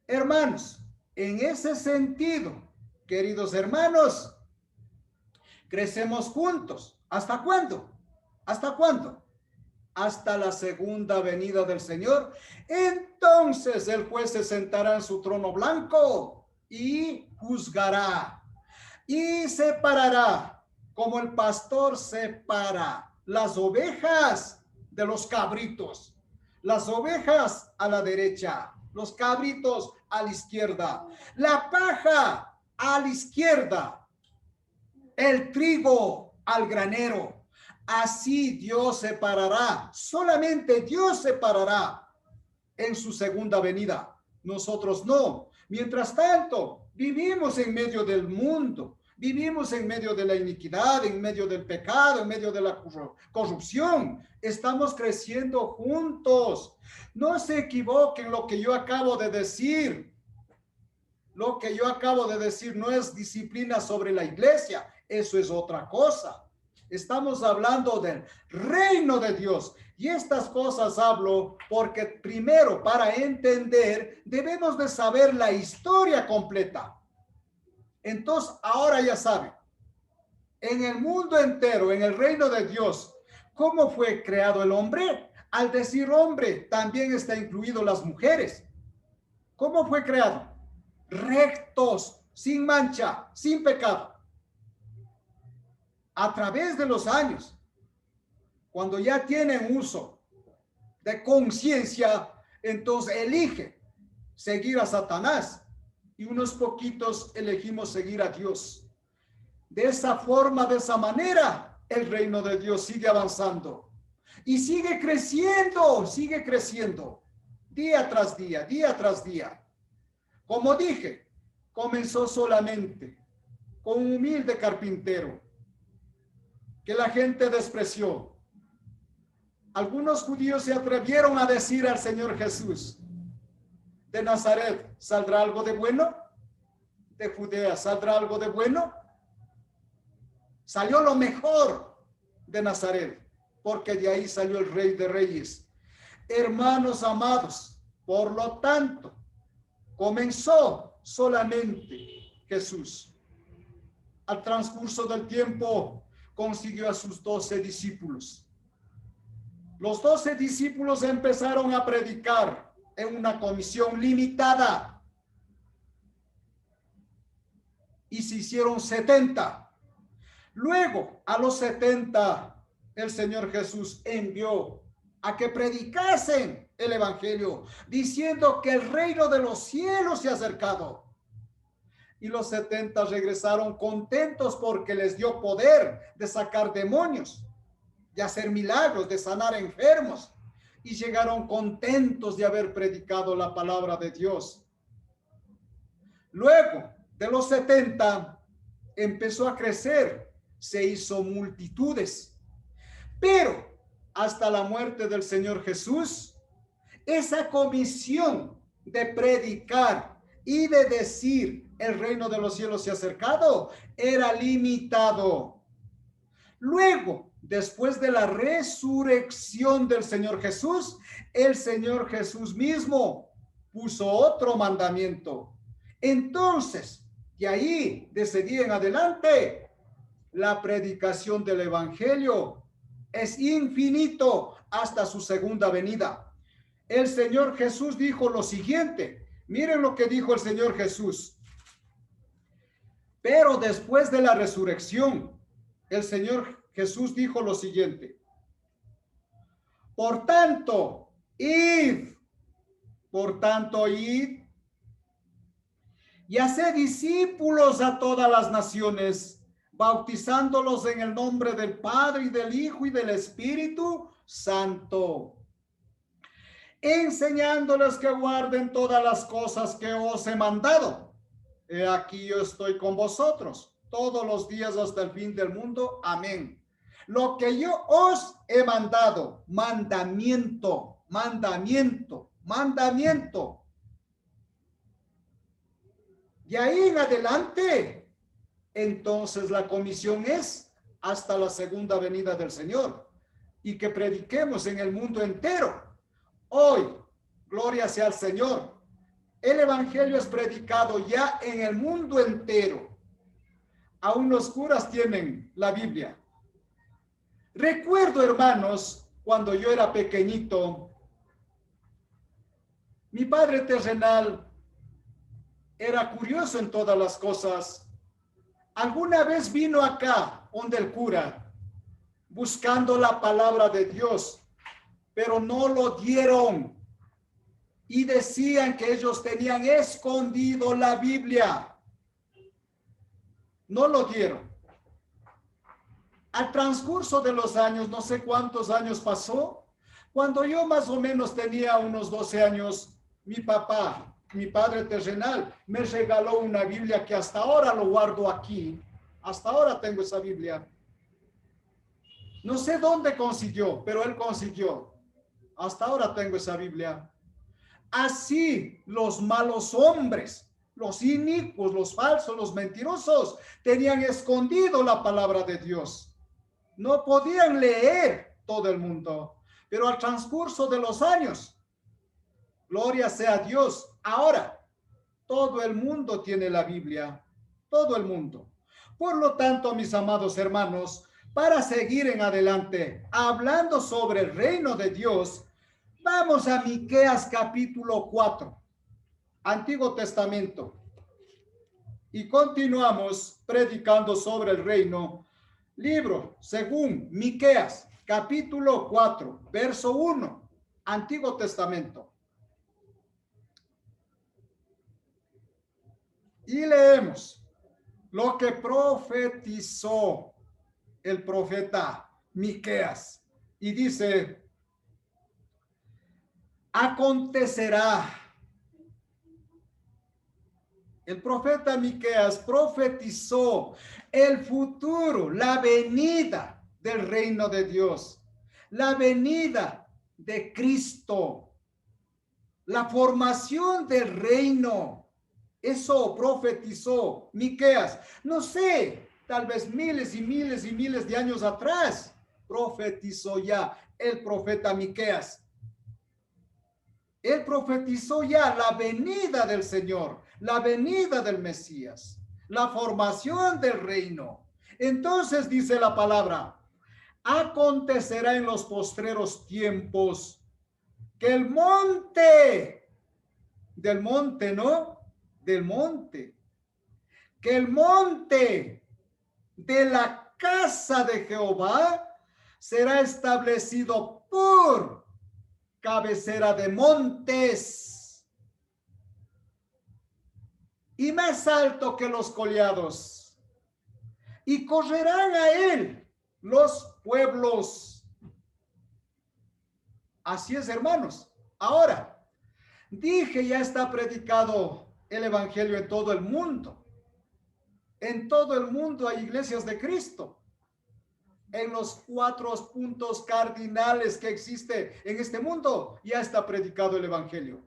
Hermanos, en ese sentido, queridos hermanos, crecemos juntos. ¿Hasta cuándo? ¿Hasta cuándo? Hasta la segunda venida del Señor. Entonces el juez se sentará en su trono blanco y juzgará y separará, como el pastor separa las ovejas de los cabritos, las ovejas a la derecha, los cabritos a la izquierda, la paja a la izquierda, el trigo al granero. Así Dios separará, solamente Dios separará en su segunda venida. Nosotros no. Mientras tanto, vivimos en medio del mundo, vivimos en medio de la iniquidad, en medio del pecado, en medio de la corrupción. Estamos creciendo juntos. No se equivoquen lo que yo acabo de decir. Lo que yo acabo de decir no es disciplina sobre la iglesia. Eso es otra cosa. Estamos hablando del reino de Dios. Y estas cosas hablo porque primero, para entender, debemos de saber la historia completa. Entonces, ahora ya saben, en el mundo entero, en el reino de Dios, ¿cómo fue creado el hombre? Al decir hombre, también está incluido las mujeres. ¿Cómo fue creado? Rectos, sin mancha, sin pecado. A través de los años, cuando ya tienen uso de conciencia, entonces elige seguir a Satanás y unos poquitos elegimos seguir a Dios. De esa forma, de esa manera, el reino de Dios sigue avanzando y sigue creciendo día tras día, día tras día. Como dije, comenzó solamente con un humilde carpintero que la gente despreció. Algunos judíos se atrevieron a decir al Señor Jesús: ¿de Nazaret saldrá algo de bueno? ¿De Judea saldrá algo de bueno? Salió lo mejor de Nazaret, porque de ahí salió el Rey de Reyes. Hermanos amados, por lo tanto, comenzó solamente Jesús. Al transcurso del tiempo, consiguió a sus 12 discípulos. Los 12 discípulos empezaron a predicar en una comisión limitada y se hicieron 70. Luego, a los 70, el Señor Jesús envió a que predicasen el evangelio, diciendo que el reino de los cielos se ha acercado. Y los 70 regresaron contentos porque les dio poder de sacar demonios, de hacer milagros, de sanar enfermos. Y llegaron contentos de haber predicado la palabra de Dios. Luego de los 70 empezó a crecer, se hizo multitudes. Pero hasta la muerte del Señor Jesús, esa comisión de predicar y de decir el reino de los cielos se ha acercado era limitado. Luego, después de la resurrección del Señor Jesús, el Señor Jesús mismo puso otro mandamiento. Entonces, de ahí, de ese día en adelante, la predicación del evangelio es infinito hasta su segunda venida. El Señor Jesús dijo lo siguiente. Miren lo que dijo el Señor Jesús. Pero después de la resurrección, el Señor Jesús dijo lo siguiente. Por tanto, id y haced discípulos a todas las naciones, bautizándolos en el nombre del Padre y del Hijo y del Espíritu Santo, enseñándoles que guarden todas las cosas que os he mandado. He aquí yo estoy con vosotros todos los días hasta el fin del mundo. Amén. Lo que yo os he mandado, mandamiento. De ahí en adelante, entonces la comisión es hasta la segunda venida del Señor y que prediquemos en el mundo entero. Hoy, gloria sea al Señor, el evangelio es predicado ya en el mundo entero. Aún los curas tienen la Biblia. Recuerdo, hermanos, cuando yo era pequeñito, mi padre terrenal era curioso en todas las cosas. Alguna vez vino acá, donde el cura, buscando la palabra de Dios, pero no lo dieron. Y decían que ellos tenían escondido la Biblia. No lo dieron. Al transcurso de los años, no sé cuántos años pasó, cuando yo más o menos tenía unos 12 años, mi padre terrenal, me regaló una Biblia que hasta ahora lo guardo aquí. Hasta ahora tengo esa Biblia. No sé dónde consiguió, pero él consiguió. Hasta ahora tengo esa Biblia. Así los malos hombres, los inicuos, los falsos, los mentirosos, tenían escondido la palabra de Dios. No podían leer todo el mundo, pero al transcurso de los años, gloria sea a Dios, ahora todo el mundo tiene la Biblia, todo el mundo. Por lo tanto, mis amados hermanos, para seguir en adelante hablando sobre el reino de Dios, vamos a Miqueas capítulo 4, Antiguo Testamento, y continuamos predicando sobre el reino. Libro según Miqueas capítulo 4, verso 1, Antiguo Testamento. Y leemos lo que profetizó el profeta Miqueas. Y dice, acontecerá. El profeta Miqueas profetizó el futuro, la venida del reino de Dios, la venida de Cristo, la formación del reino. Eso profetizó Miqueas. No sé, tal vez miles y miles y miles de años atrás, profetizó ya el profeta Miqueas. Él profetizó ya la venida del Señor, la venida del Mesías, la formación del reino. Entonces dice la palabra, acontecerá en los postreros tiempos que el monte, del monte, ¿no? Del monte, que el monte de la casa de Jehová será establecido por cabecera de montes y más alto que los collados, y correrán a él los pueblos. Así es, hermanos. Ahora, dije, ya está predicado el evangelio en todo el mundo. En todo el mundo hay iglesias de Cristo. En los 4 puntos cardinales que existe en este mundo, ya está predicado el evangelio.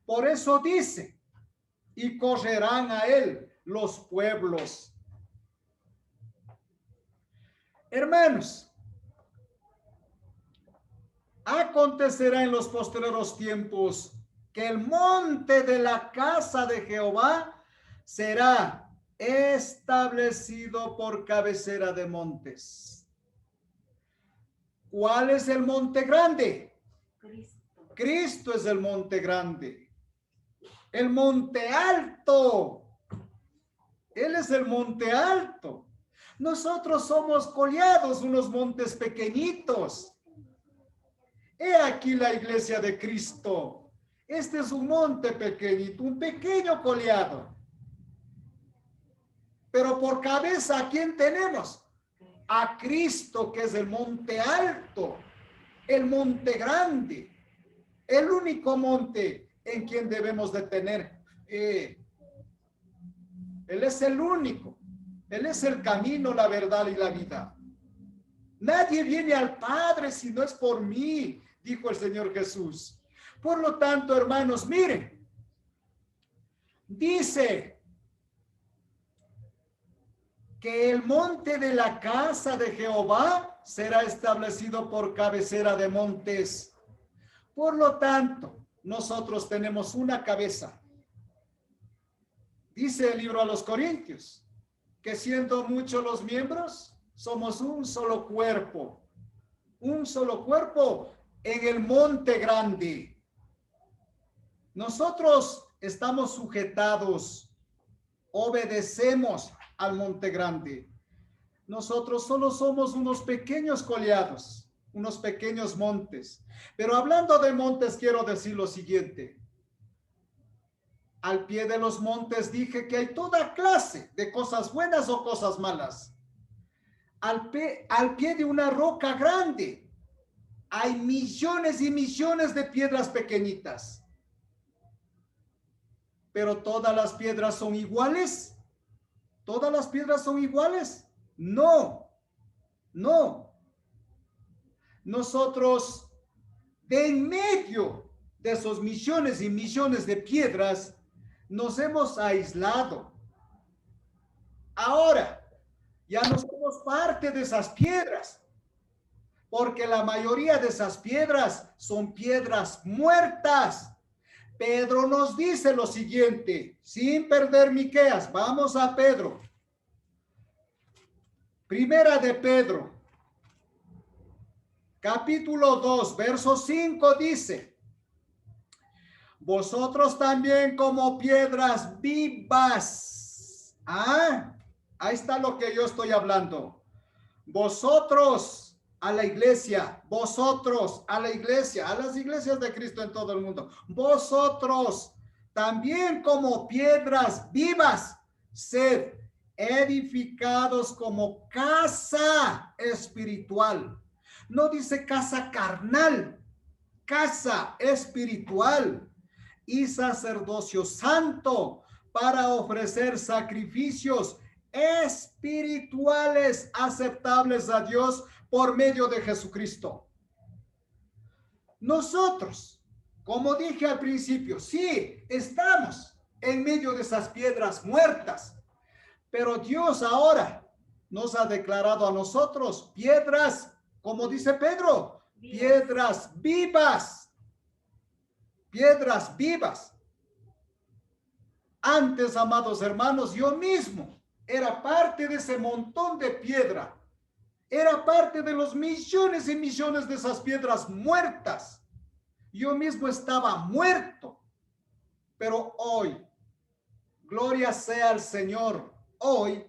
Por eso dice, y correrán a él los pueblos. Hermanos, acontecerá en los postreros tiempos que el monte de la casa de Jehová será establecido por cabecera de montes. ¿Cuál es el monte grande? Cristo. Cristo es el monte grande. El monte alto. Él es el monte alto. Nosotros somos coleados, unos montes pequeñitos. He aquí la iglesia de Cristo. Este es un monte pequeñito, un pequeño coleado. Pero por cabeza, ¿a quién tenemos? A Cristo, que es el monte alto, el monte grande, el único monte en quien debemos de tener. Él es el único. Él es el camino, la verdad y la vida. Nadie viene al Padre si no es por mí, dijo el Señor Jesús. Por lo tanto, hermanos, miren, dice que el monte de la casa de Jehová será establecido por cabecera de montes. Por lo tanto, nosotros tenemos una cabeza. Dice el libro a los Corintios, que siendo muchos los miembros, somos un solo cuerpo en el monte grande. Nosotros estamos sujetados, obedecemos al monte grande. Nosotros solo somos unos pequeños coleados, unos pequeños montes. Pero hablando de montes, quiero decir lo siguiente. Al pie de los montes dije que hay toda clase de cosas buenas o cosas malas. Al pie de una roca grande hay millones y millones de piedras pequeñitas. Pero ¿todas las piedras son iguales? ¿Todas las piedras son iguales? No, no. Nosotros, de en medio de esos millones y millones de piedras, nos hemos aislado. Ahora, ya no somos parte de esas piedras, porque la mayoría de esas piedras son piedras muertas. Pedro nos dice lo siguiente, sin perder Miqueas, vamos a Pedro. Primera de Pedro, capítulo 2, verso 5 dice, vosotros también como piedras vivas. Ahí está lo que yo estoy hablando. Vosotros a la iglesia, vosotros a la iglesia, a las iglesias de Cristo en todo el mundo. Vosotros también como piedras vivas, sed edificados como casa espiritual. No dice casa carnal, casa espiritual y sacerdocio santo para ofrecer sacrificios espirituales aceptables a Dios por medio de Jesucristo. Nosotros, como dije al principio, sí, estamos en medio de esas piedras muertas, pero Dios ahora nos ha declarado a nosotros piedras, como dice Pedro, piedras vivas. Piedras vivas. Antes, amados hermanos, yo mismo era parte de ese montón de piedra. Era parte de los millones y millones de esas piedras muertas. Yo mismo estaba muerto. Pero hoy, gloria sea al Señor, hoy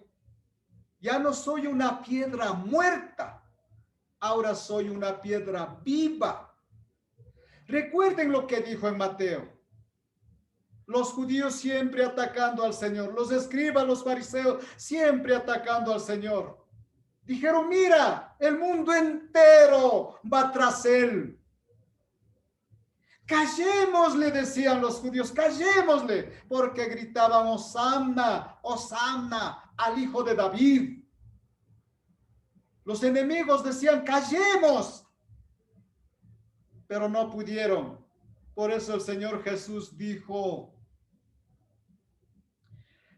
ya no soy una piedra muerta. Ahora soy una piedra viva. Recuerden lo que dijo en Mateo. Los judíos siempre atacando al Señor. Los escribas, los fariseos, siempre atacando al Señor. Dijeron, mira, el mundo entero va tras él. Callémosle, decían los judíos, callémosle, porque gritaban, Hosanna, Hosanna al Hijo de David. Los enemigos decían, callemos, pero no pudieron, Por eso el Señor Jesús dijo,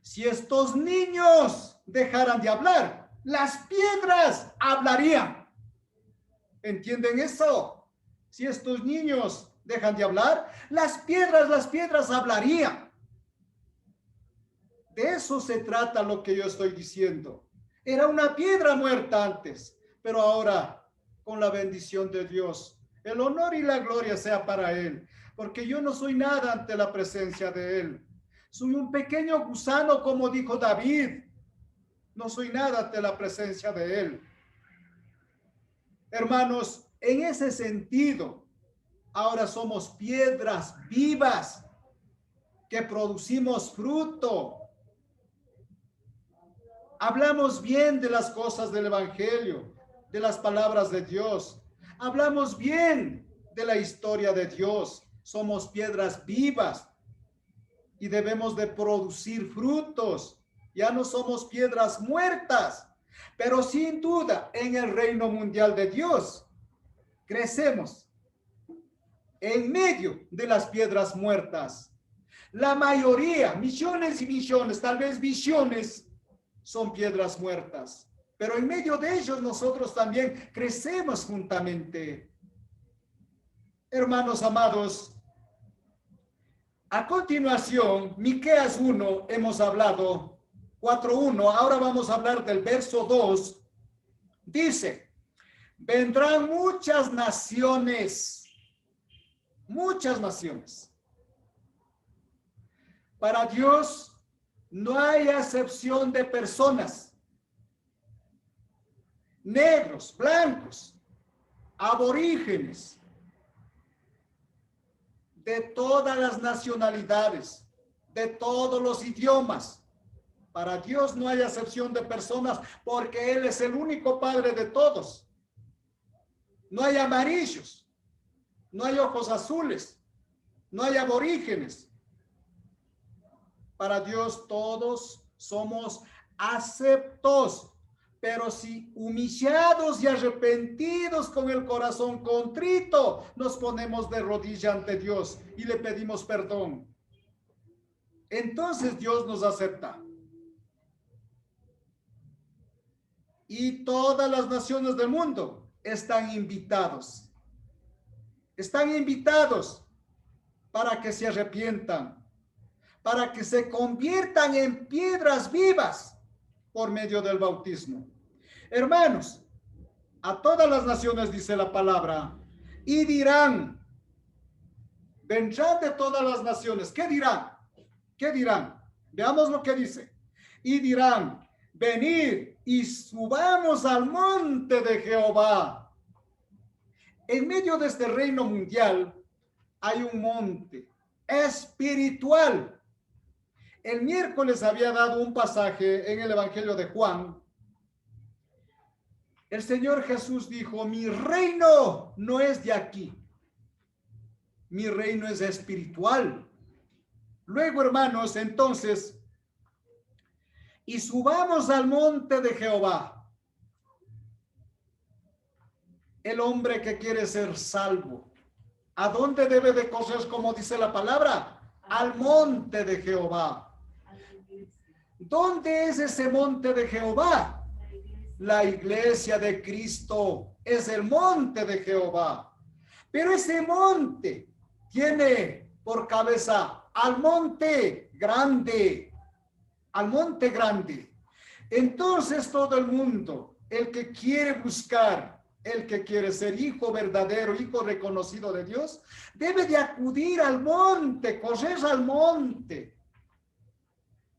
si estos niños dejaran de hablar, las piedras hablarían. ¿Entienden eso? Si estos niños dejan de hablar, las piedras hablarían. De eso se trata lo que yo estoy diciendo. Era una piedra muerta antes, pero ahora, con la bendición de Dios, el honor y la gloria sea para Él, porque yo no soy nada ante la presencia de Él. Soy un pequeño gusano, como dijo David. No soy nada ante la presencia de Él. Hermanos, en ese sentido, ahora somos piedras vivas que producimos fruto. Hablamos bien de las cosas del Evangelio, de las palabras de Dios. Hablamos bien de la historia de Dios. Somos piedras vivas y debemos de producir frutos. Ya no somos piedras muertas, pero sin duda en el reino mundial de Dios crecemos en medio de las piedras muertas. La mayoría, millones y millones, tal vez billones, son piedras muertas, pero en medio de ellos nosotros también crecemos juntamente. Hermanos amados, a continuación, Miqueas 1, hemos hablado, 4:1, ahora vamos a hablar del verso 2, dice, vendrán muchas naciones. Para Dios no hay acepción de personas, negros, blancos, aborígenes, de todas las nacionalidades, de todos los idiomas. Para Dios no hay acepción de personas porque Él es el único Padre de todos. No hay amarillos, no hay ojos azules, no hay aborígenes. Para Dios todos somos aceptos, pero si humillados y arrepentidos con el corazón contrito, nos ponemos de rodilla ante Dios y le pedimos perdón. Entonces Dios nos acepta. Y todas las naciones del mundo están invitados. Están invitados para que se arrepientan, para que se conviertan en piedras vivas por medio del bautismo. Hermanos, a todas las naciones dice la palabra, y dirán, vendrán de todas las naciones. ¿Qué dirán? ¿Qué dirán? Veamos lo que dice. Y dirán, venid y subamos al monte de Jehová. En medio de este reino mundial hay un monte espiritual. El miércoles había dado un pasaje en el Evangelio de Juan. El Señor Jesús dijo, mi reino no es de aquí. Mi reino es espiritual. Luego, hermanos, entonces, y subamos al monte de Jehová. El hombre que quiere ser salvo, ¿a dónde debe de correr, como dice la palabra? Al monte de Jehová. ¿Dónde es ese monte de Jehová? La iglesia de Cristo es el monte de Jehová. Pero ese monte tiene por cabeza al monte grande. Al monte grande. Entonces todo el mundo, el que quiere buscar, el que quiere ser hijo verdadero, hijo reconocido de Dios, debe de acudir al monte, correr al monte.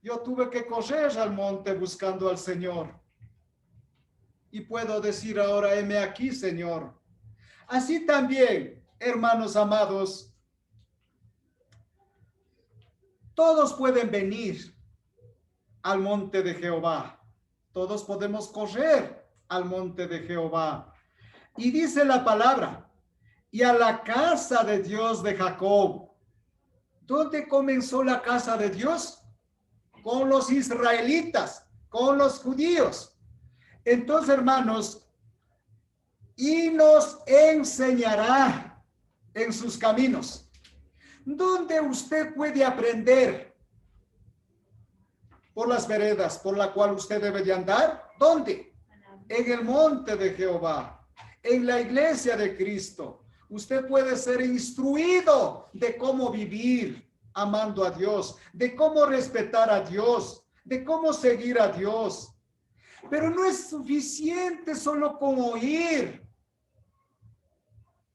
Yo tuve que correr al monte buscando al Señor. Y puedo decir ahora, heme aquí, Señor. Así también, hermanos amados, todos pueden venir al monte de Jehová. Todos podemos correr al monte de Jehová. Y dice la palabra, y a la casa de Dios de Jacob. ¿Dónde comenzó la casa de Dios? Con los israelitas, con los judíos. Entonces, hermanos, y nos enseñará en sus caminos. ¿Dónde usted puede aprender? Por las veredas por la cual usted debe de andar. ¿Dónde? En el monte de Jehová, en la iglesia de Cristo. Usted puede ser instruido de cómo vivir amando a Dios, de cómo respetar a Dios, de cómo seguir a Dios. Pero no es suficiente solo con oír.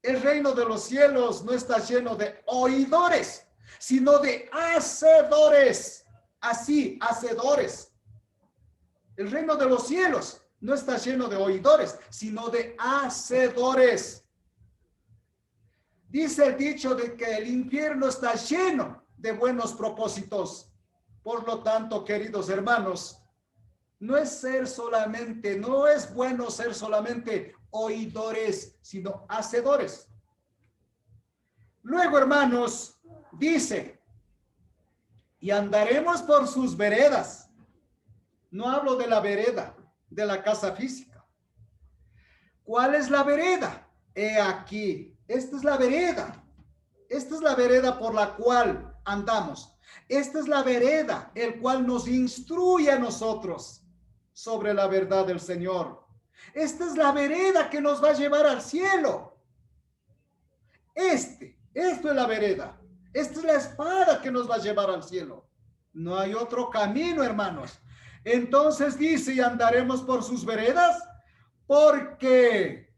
El reino de los cielos no está lleno de oidores, sino de hacedores. Así, hacedores. El reino de los cielos no está lleno de oidores, sino de hacedores. Dice el dicho de que el infierno está lleno de buenos propósitos. Por lo tanto, queridos hermanos, no es bueno ser solamente oidores, sino hacedores. Luego, hermanos, dice, y andaremos por sus veredas. No hablo de la vereda, de la casa física. ¿Cuál es la vereda? He aquí, esta es la vereda. Esta es la vereda por la cual andamos. Esta es la vereda, el cual nos instruye a nosotros sobre la verdad del Señor. Esta es la vereda que nos va a llevar al cielo. Esto es la vereda. Esta es la espada que nos va a llevar al cielo. No hay otro camino, hermanos. Entonces dice, y andaremos por sus veredas, porque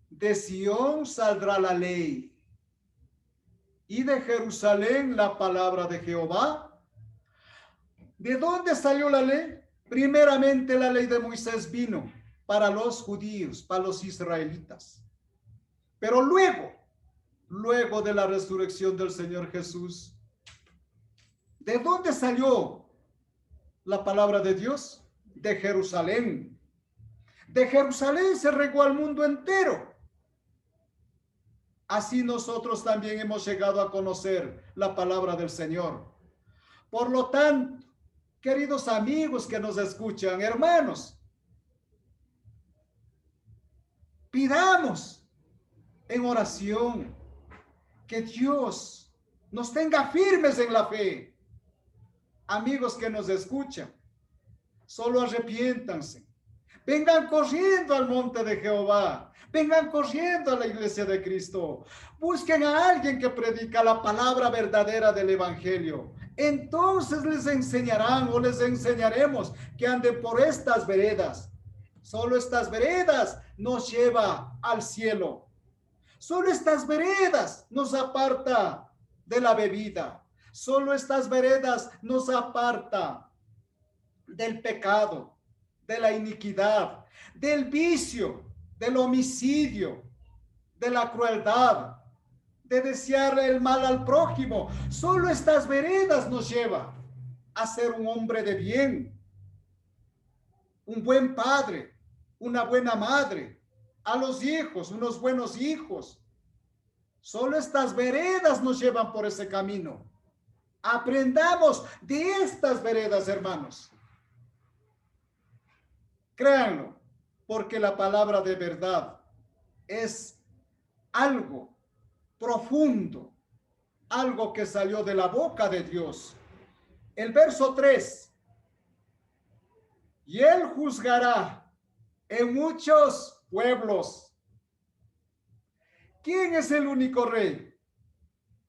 de Sión saldrá la ley, y de Jerusalén la palabra de Jehová. ¿De dónde salió la ley? Primeramente la ley de Moisés vino para los judíos, para los israelitas. Pero luego de la resurrección del Señor Jesús, ¿de dónde salió la palabra de Dios? De Jerusalén. De Jerusalén se regó al mundo entero. Así nosotros también hemos llegado a conocer la palabra del Señor. Por lo tanto, queridos amigos que nos escuchan, hermanos, pidamos en oración que Dios nos tenga firmes en la fe. Amigos que nos escuchan, solo arrepiéntanse. Vengan corriendo al monte de Jehová. Vengan corriendo a la iglesia de Cristo. Busquen a alguien que predica la palabra verdadera del evangelio. Entonces les enseñarán o les enseñaremos que anden por estas veredas. Solo estas veredas nos lleva al cielo. Solo estas veredas nos aparta de la bebida. Solo estas veredas nos aparta del pecado, de la iniquidad, del vicio, del homicidio, de la crueldad, de desear el mal al prójimo. Solo estas veredas nos lleva a ser un hombre de bien, un buen padre, una buena madre, a los hijos, unos buenos hijos. Solo estas veredas nos llevan por ese camino. Aprendamos de estas veredas, hermanos. Créanlo, porque la palabra de verdad es algo profundo, algo que salió de la boca de Dios. El verso 3. Y él juzgará en muchos pueblos. ¿Quién es el único rey?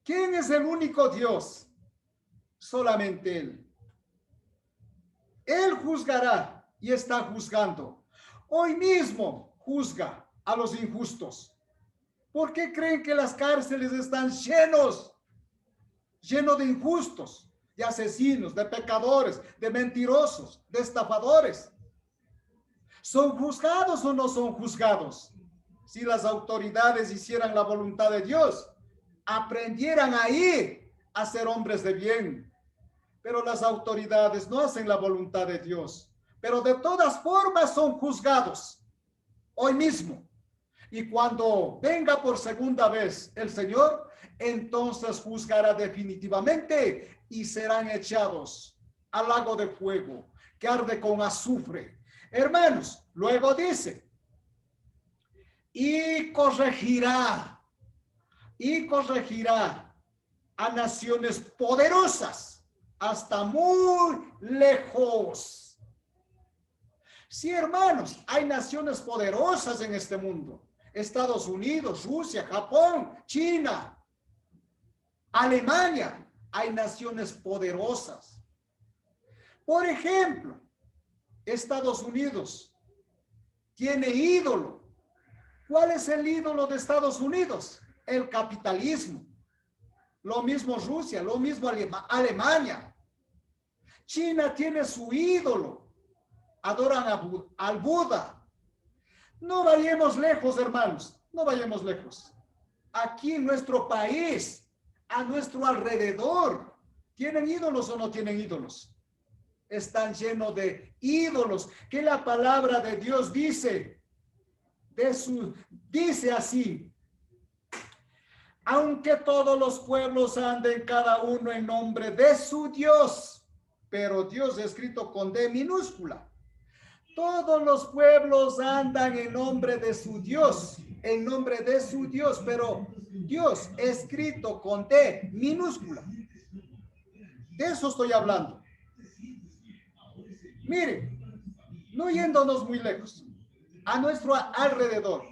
¿Quién es el único Dios? Solamente él. Él juzgará y está juzgando. Hoy mismo juzga a los injustos. ¿Por qué creen que las cárceles están llenos de injustos, de asesinos, de pecadores, de mentirosos, de estafadores? ¿Son juzgados o no son juzgados? Si las autoridades hicieran la voluntad de Dios, aprendieran a ir a ser hombres de bien. Pero las autoridades no hacen la voluntad de Dios. Pero de todas formas son juzgados hoy mismo. Y cuando venga por segunda vez el Señor, entonces juzgará definitivamente y serán echados al lago de fuego que arde con azufre. Hermanos, luego dice, y corregirá a naciones poderosas, hasta muy lejos. Sí, hermanos, hay naciones poderosas en este mundo. Estados Unidos, Rusia, Japón, China, Alemania. Hay naciones poderosas. Por ejemplo, Estados Unidos tiene ídolo. ¿Cuál es el ídolo de Estados Unidos? El capitalismo. Lo mismo Rusia, lo mismo Alemania. China tiene su ídolo. Adoran al Buda. No vayamos lejos, hermanos. No vayamos lejos. Aquí en nuestro país, a nuestro alrededor, ¿tienen ídolos o no tienen ídolos? Están llenos de ídolos, que la palabra de Dios dice, dice así: aunque todos los pueblos anden cada uno en nombre de su Dios, pero Dios escrito con D minúscula. Todos los pueblos andan en nombre de su Dios, en nombre de su Dios, pero Dios escrito con D minúscula. De eso estoy hablando. Mire, no yéndonos muy lejos, a nuestro alrededor,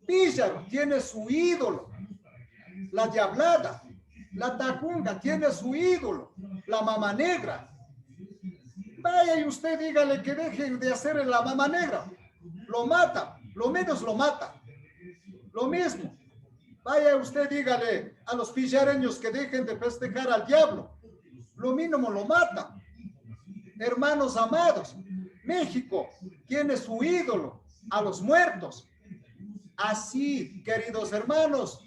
Píllaro tiene su ídolo, la diablada, la tacunga tiene su ídolo, la mama negra. Vaya y usted dígale que dejen de hacer la mama negra, lo mata, lo menos lo mata. Lo mismo, vaya usted dígale a los pillareños que dejen de festejar al diablo, lo mínimo lo mata. Hermanos amados, México tiene su ídolo, a los muertos. Así, queridos hermanos,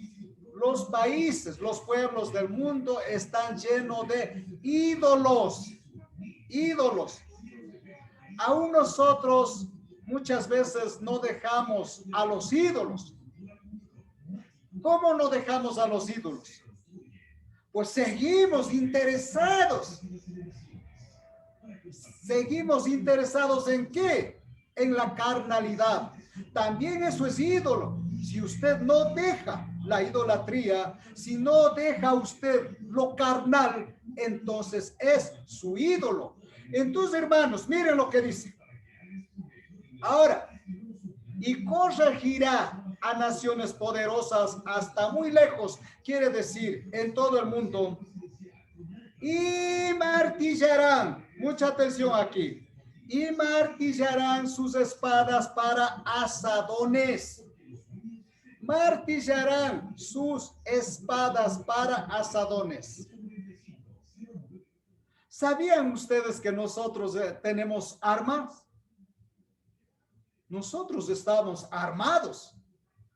los países, los pueblos del mundo están llenos de ídolos, ídolos. Aún nosotros muchas veces no dejamos a los ídolos. ¿Cómo no dejamos a los ídolos? Pues seguimos interesados. ¿Seguimos interesados en qué? En la carnalidad. También eso es ídolo. Si usted no deja la idolatría, si no deja usted lo carnal, entonces es su ídolo. Entonces, hermanos, miren lo que dice. Ahora, y corregirá a naciones poderosas hasta muy lejos, quiere decir en todo el mundo, y martillarán, mucha atención aquí, y martillarán sus espadas para asadones. Martillarán sus espadas para asadones. ¿Sabían ustedes que nosotros tenemos armas? Nosotros estamos armados.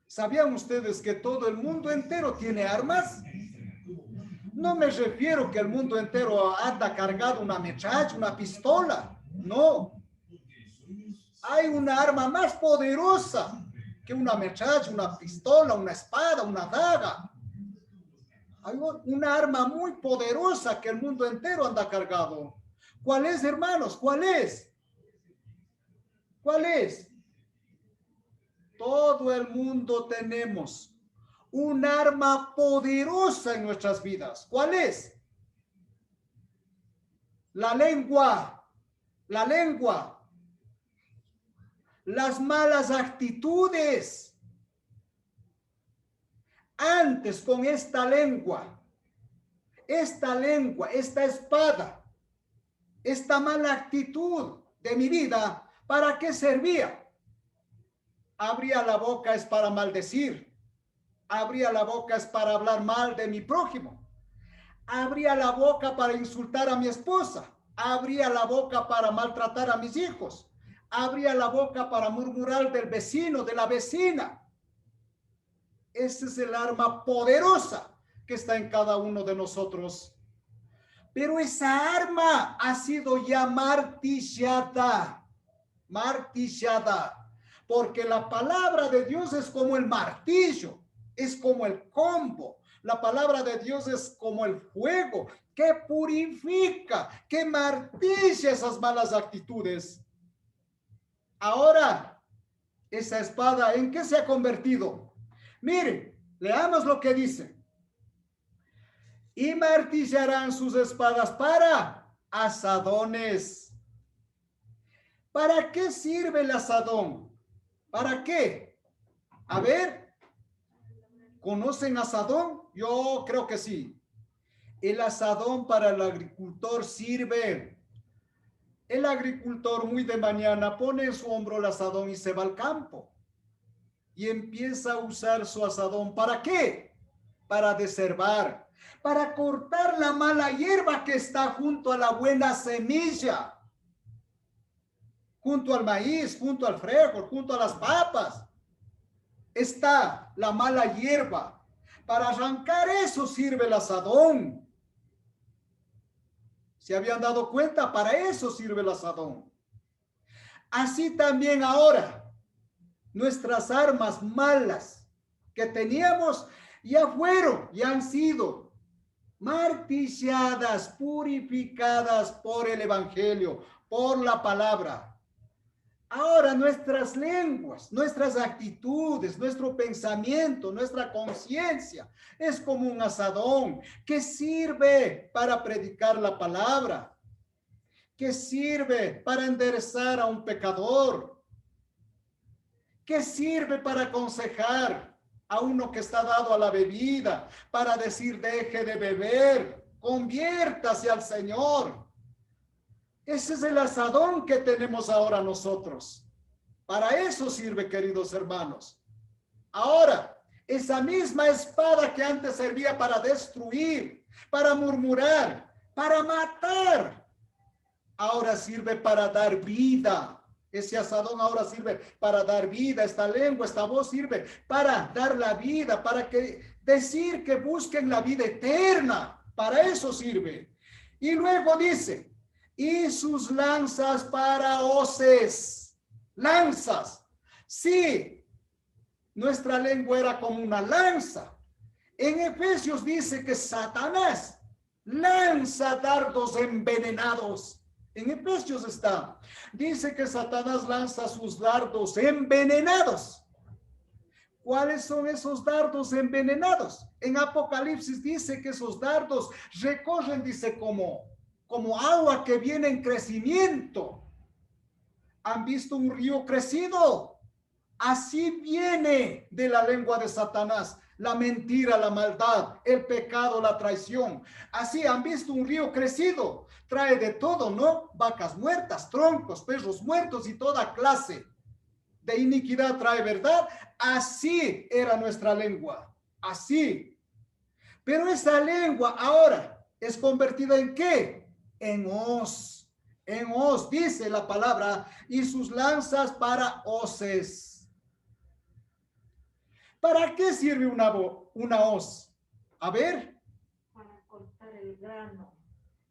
¿Sabían ustedes que todo el mundo entero tiene armas? No me refiero que el mundo entero anda cargado una metralla, una pistola. No. Hay una arma más poderosa que una metralla, una pistola, una espada, una daga. Hay una arma muy poderosa que el mundo entero anda cargado. ¿Cuál es, hermanos? ¿Cuál es? ¿Cuál es? Todo el mundo tenemos un arma poderosa en nuestras vidas. ¿Cuál es? La lengua. La lengua. Las malas actitudes. Antes con esta lengua, esta espada, esta mala actitud de mi vida, ¿para qué servía? Abría la boca es para maldecir. Abría la boca es para hablar mal de mi prójimo. Abría la boca para insultar a mi esposa. Abría la boca para maltratar a mis hijos. Abría la boca para murmurar del vecino, de la vecina. Ese es el arma poderosa que está en cada uno de nosotros. Pero esa arma ha sido ya martillada. Martillada. Porque la palabra de Dios es como el martillo, es como el combo. La palabra de Dios es como el fuego que purifica, que martilla esas malas actitudes. Ahora, esa espada, ¿en qué se ha convertido? Miren, leamos lo que dice. y martillarán sus espadas para asadones. ¿Para qué sirve el asadón? ¿Para qué? A ver, ¿conocen asadón? Yo creo que sí. El asadón para el agricultor sirve. El agricultor muy de mañana pone en su hombro el asadón y se va al campo. Y empieza a usar su asadón. ¿Para qué? Para desherbar, para cortar la mala hierba que está junto a la buena semilla, junto al maíz, junto al frijol, junto a las papas. Está la mala hierba. Para arrancar eso sirve el asadón. ¿Se habían dado cuenta? Para eso sirve el asadón. Así también ahora, nuestras armas malas que teníamos ya fueron, ya han sido martilladas, purificadas por el Evangelio, por la palabra. Ahora nuestras lenguas, nuestras actitudes, nuestro pensamiento, nuestra conciencia es como un asadón que sirve para predicar la palabra, que sirve para enderezar a un pecador, que sirve para aconsejar a uno que está dado a la bebida, para decir deje de beber, conviértase al Señor. Ese es el asadón que tenemos ahora nosotros. Para eso sirve, queridos hermanos. Ahora, esa misma espada que antes servía para destruir, para murmurar, para matar, ahora sirve para dar vida. Ese asadón ahora sirve para dar vida. Esta lengua, esta voz sirve para dar la vida, para decir que busquen la vida eterna. Para eso sirve. Y luego dice, y sus lanzas para hoces. Lanzas. Sí, nuestra lengua era como una lanza. En Efesios dice que Satanás lanza dardos envenenados. En Efesios está. Dice que Satanás lanza sus dardos envenenados. ¿Cuáles son esos dardos envenenados? En Apocalipsis dice que esos dardos recorren, dice, como agua que viene en crecimiento. ¿Han visto un río crecido? Así viene de la lengua de Satanás. La mentira, la maldad, el pecado, la traición. Así han visto un río crecido. Trae de todo, ¿no? Vacas muertas, troncos, perros muertos y toda clase de iniquidad trae, ¿verdad? Así era nuestra lengua. Así. Pero esa lengua ahora es convertida ¿en qué? En hoz. En hoz, dice la palabra, y sus lanzas para hoces. ¿Para qué sirve una hoz? A ver. Para cortar el grano.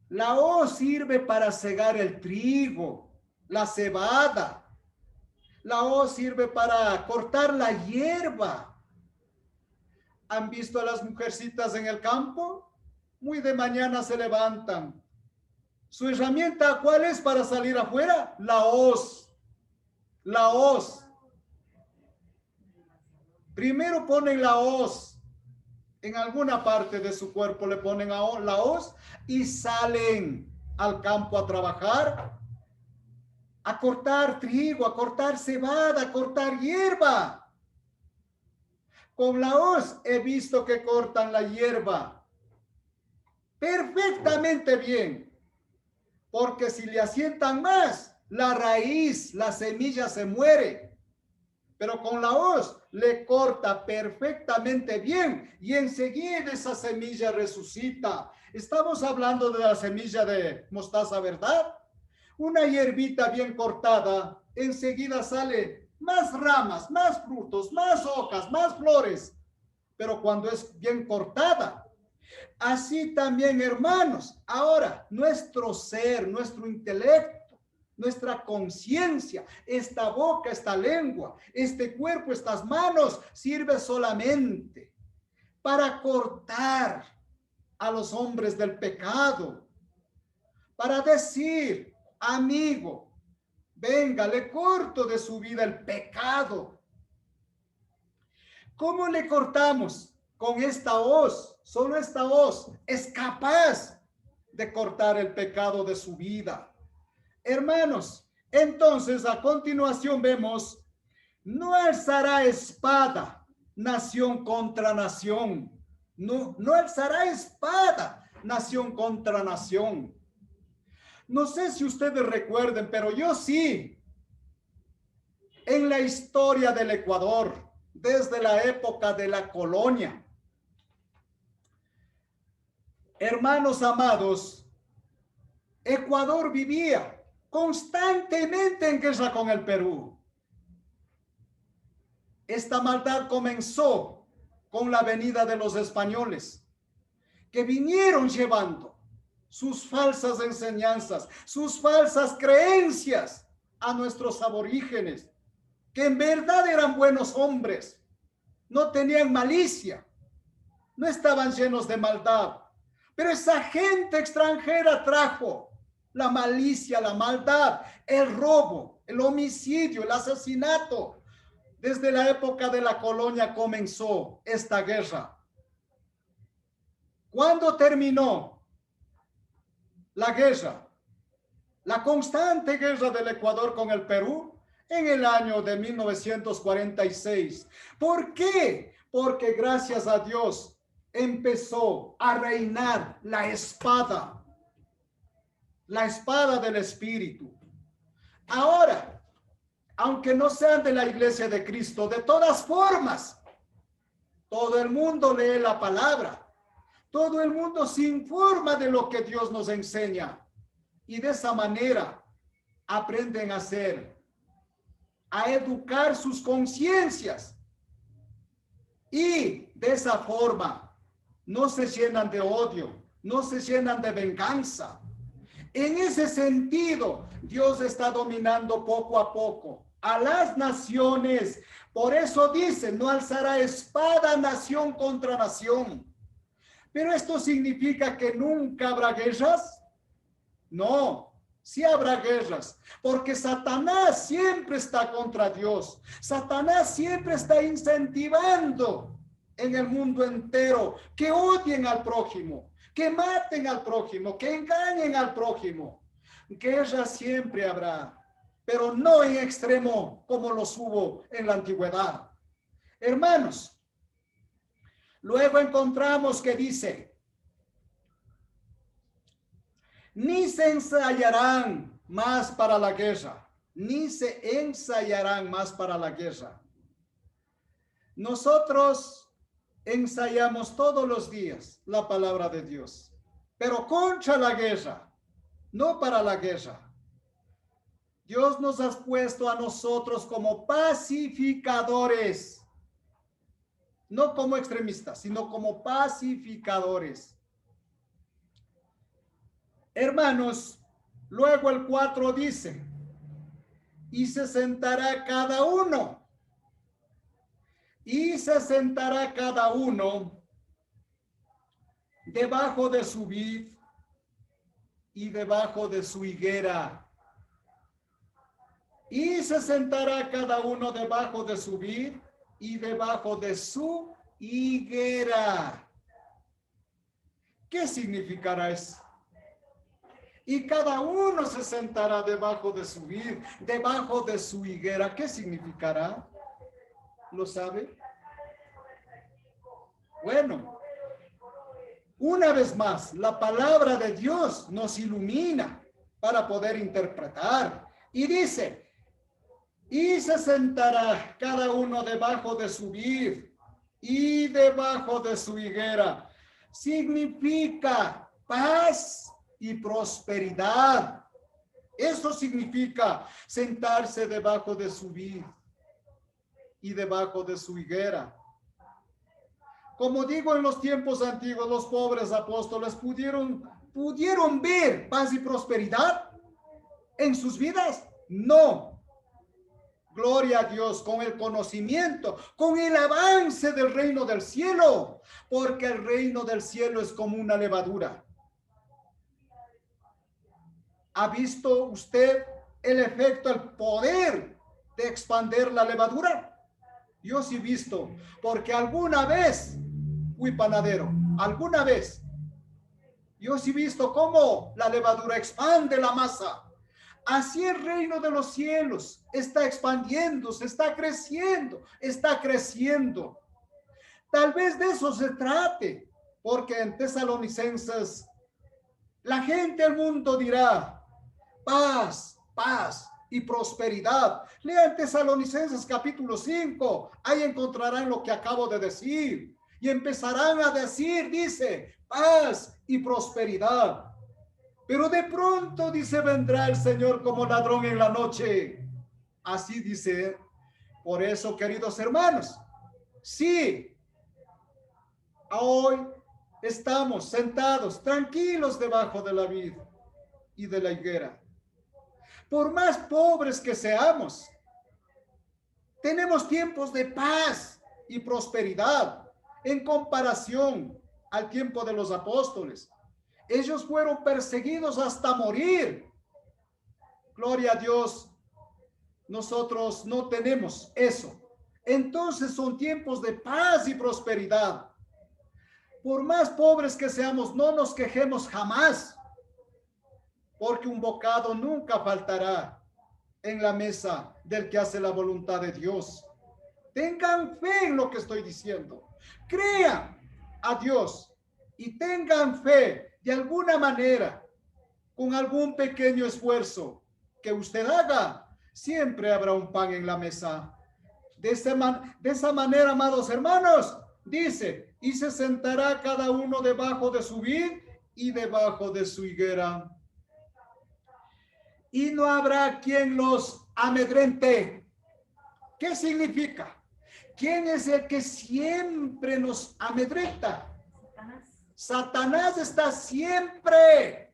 La hoz sirve para cegar el trigo, la cebada. La hoz sirve para cortar la hierba. ¿Han visto a las mujercitas en el campo? Muy de mañana se levantan. ¿Su herramienta cuál es para salir afuera? La hoz. La hoz. Primero ponen la hoz. En alguna parte de su cuerpo le ponen la hoz y salen al campo a trabajar, a cortar trigo, a cortar cebada, a cortar hierba. Con la hoz he visto que cortan la hierba perfectamente bien, porque si le asientan más, la raíz, la semilla se muere. Pero con la hoz le corta perfectamente bien y enseguida esa semilla resucita. Estamos hablando de la semilla de mostaza, ¿verdad? Una hierbita bien cortada, enseguida sale más ramas, más frutos, más hojas, más flores. Pero cuando es bien cortada, así también, hermanos, ahora nuestro ser, nuestro intelecto, nuestra conciencia, esta boca, esta lengua, este cuerpo, estas manos, sirve solamente para cortar a los hombres del pecado, para decir, amigo, venga, le corto de su vida el pecado. ¿Cómo le cortamos? con esta hoz, solo esta hoz es capaz de cortar el pecado de su vida. Hermanos, entonces a continuación vemos, no alzará espada nación contra nación. No alzará espada nación contra nación. No sé si ustedes recuerden, pero yo sí. En la historia del Ecuador, desde la época de la colonia, hermanos amados, Ecuador vivía constantemente en guerra con el Perú. Esta maldad comenzó con la venida de los españoles, que vinieron llevando sus falsas enseñanzas, sus falsas creencias a nuestros aborígenes, que en verdad eran buenos hombres, no tenían malicia, no estaban llenos de maldad. Pero esa gente extranjera trajo la malicia, la maldad, el robo, el homicidio, el asesinato. Desde la época de la colonia comenzó esta guerra. ¿Cuándo terminó la guerra? La constante guerra del Ecuador con el Perú en el año de 1946. ¿Por qué? Porque gracias a Dios empezó a reinar la espada del Espíritu. Ahora, aunque no sean de la Iglesia de Cristo, de todas formas, todo el mundo lee la palabra, todo el mundo se informa de lo que Dios nos enseña, y de esa manera aprenden a educar sus conciencias, y de esa forma no se llenan de odio, no se llenan de venganza. En ese sentido, Dios está dominando poco a poco a las naciones. Por eso dice, no alzará espada nación contra nación. Pero esto significa que nunca habrá guerras. No, sí habrá guerras, porque Satanás siempre está contra Dios. Satanás siempre está incentivando en el mundo entero que odien al prójimo, que maten al prójimo, que engañen al prójimo. Guerra siempre habrá, pero no en extremo como los hubo en la antigüedad. Hermanos, luego encontramos que dice, ni se ensayarán más para la guerra, ni se ensayarán más para la guerra. Nosotros ensayamos todos los días la palabra de Dios, pero contra la guerra, no para la guerra. Dios nos ha puesto a nosotros como pacificadores, no como extremistas, sino como pacificadores. Hermanos, luego el 4 dice, y se sentará cada uno debajo de su vid y debajo de su higuera. Y se sentará cada uno debajo de su vid y debajo de su higuera. ¿Qué significará eso? Y cada uno se sentará debajo de su vid, debajo de su higuera. ¿Qué significará? ¿Lo sabe? Bueno, una vez más, la palabra de Dios nos ilumina para poder interpretar. Y dice, y se sentará cada uno debajo de su vid y debajo de su higuera. Significa paz y prosperidad. Eso significa sentarse debajo de su vid y debajo de su higuera. Como digo, en los tiempos antiguos, los pobres apóstoles pudieron ver paz y prosperidad en sus vidas. No. Gloria a Dios, con el conocimiento, con el avance del reino del cielo, porque el reino del cielo es como una levadura. ¿Ha visto usted el efecto, el poder de expandir la levadura? Yo sí he visto, porque alguna vez fui panadero, alguna vez. Yo sí he visto cómo la levadura expande la masa. Así el reino de los cielos está expandiéndose, está creciendo, está creciendo. Tal vez de eso se trate, porque en Tesalonicenses la gente del mundo dirá paz, paz y prosperidad. Lean Tesalonicenses capítulo 5, ahí encontrarán lo que acabo de decir. Y empezarán a decir, dice, paz y prosperidad. Pero de pronto, dice, vendrá el Señor como ladrón en la noche. Así dice. Por eso, queridos hermanos, sí, hoy estamos sentados tranquilos debajo de la vid y de la higuera. Por más pobres que seamos, tenemos tiempos de paz y prosperidad en comparación al tiempo de los apóstoles. Ellos fueron perseguidos hasta morir. Gloria a Dios, nosotros no tenemos eso. Entonces son tiempos de paz y prosperidad. Por más pobres que seamos, no nos quejemos jamás, porque un bocado nunca faltará en la mesa del que hace la voluntad de Dios. Tengan fe en lo que estoy diciendo. Crean a Dios y tengan fe de alguna manera, con algún pequeño esfuerzo que usted haga, siempre habrá un pan en la mesa. De esa manera, amados hermanos, dice, y se sentará cada uno debajo de su vid y debajo de su higuera. Y no habrá quien los amedrente. ¿Qué significa? ¿Quién es el que siempre nos amedrenta? Satanás está siempre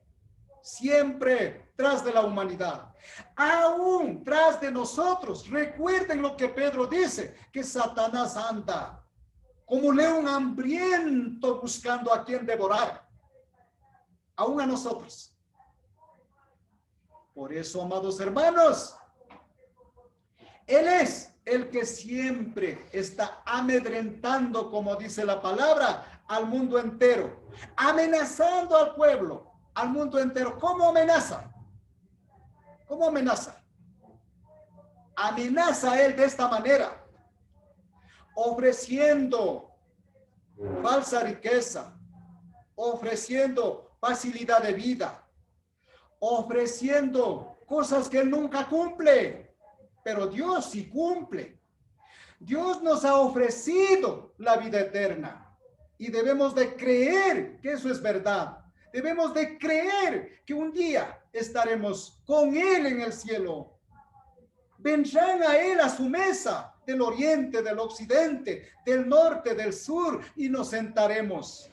tras de la humanidad, aún tras de nosotros. Recuerden lo que Pedro dice, que Satanás anda como león hambriento buscando a quien devorar, aún a nosotros. Por eso, amados hermanos, Él es el que siempre está amedrentando, como dice la palabra, al mundo entero, amenazando al pueblo, al mundo entero. ¿Cómo amenaza? ¿Cómo amenaza? Amenaza Él de esta manera, ofreciendo falsa riqueza, ofreciendo facilidad de vida, ofreciendo cosas que Él nunca cumple, pero Dios sí cumple. Dios nos ha ofrecido la vida eterna y debemos de creer que eso es verdad. Debemos de creer que un día estaremos con Él en el cielo. Vendrán a Él a su mesa del oriente, del occidente, del norte, del sur, y nos sentaremos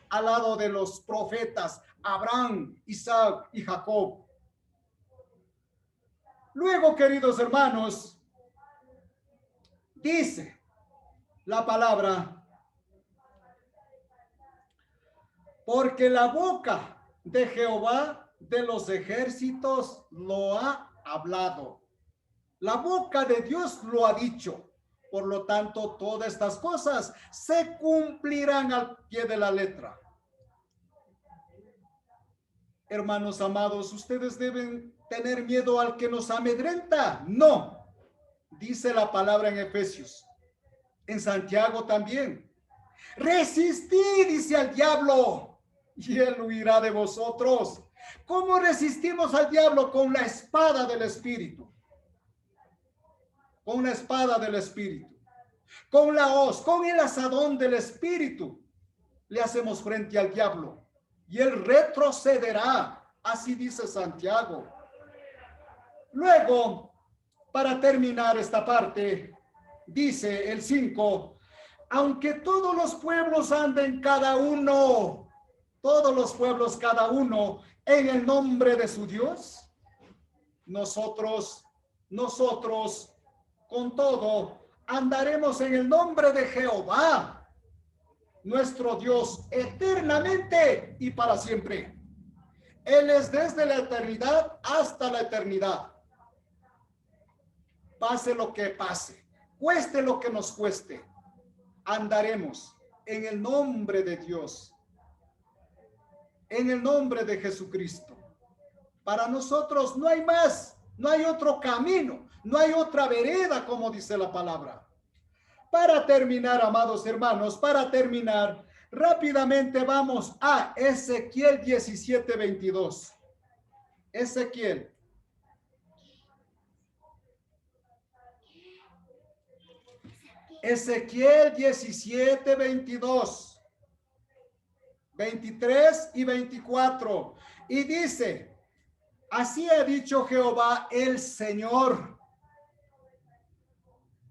al lado de los profetas Abraham, Isaac y Jacob. Luego, queridos hermanos, dice la palabra, porque la boca de Jehová de los ejércitos lo ha hablado. La boca de Dios lo ha dicho. Por lo tanto, todas estas cosas se cumplirán al pie de la letra. Hermanos amados, ¿ustedes deben tener miedo al que nos amedrenta? No. Dice la palabra en Efesios. En Santiago también. Resistid, dice, al diablo, y él huirá de vosotros. ¿Cómo resistimos al diablo? Con la espada del Espíritu. Con la espada del Espíritu. Con la hoz, con el asadón del Espíritu. Le hacemos frente al diablo. Y él retrocederá. Así dice Santiago. Luego, para terminar esta parte, dice el 5, aunque todos los pueblos anden cada uno, todos los pueblos cada uno en el nombre de su Dios, nosotros con todo andaremos en el nombre de Jehová, nuestro Dios, eternamente y para siempre. Él es desde la eternidad hasta la eternidad. Pase lo que pase, cueste lo que nos cueste, andaremos en el nombre de Dios, en el nombre de Jesucristo. Para nosotros no hay más, no hay otro camino, no hay otra vereda, como dice la palabra. Para terminar, amados hermanos, para terminar, rápidamente vamos a Ezequiel 17:22. Ezequiel. Ezequiel 17:22, 23 y 24. Y dice, así ha dicho Jehová el Señor.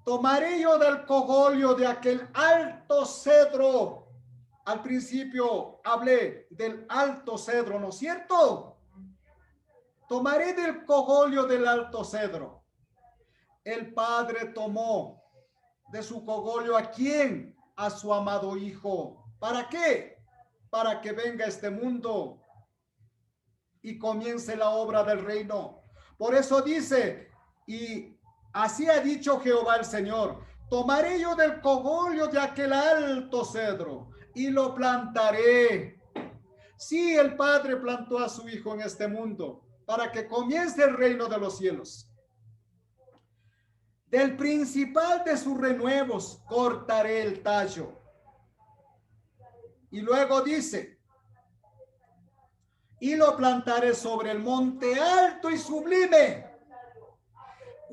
Tomaré yo del cogollo de aquel alto cedro. Al principio hablé del alto cedro, ¿no es cierto? Tomaré del cogollo del alto cedro. El Padre tomó de su cogollo ¿a quién? A su amado Hijo. ¿Para qué? Para que venga este mundo y comience la obra del reino. Por eso dice, y así ha dicho Jehová el Señor, tomaré yo del cogollo de aquel alto cedro y lo plantaré. Sí, el Padre plantó a su Hijo en este mundo para que comience el reino de los cielos. Del principal de sus renuevos cortaré el tallo. Y luego dice, y lo plantaré sobre el monte alto y sublime.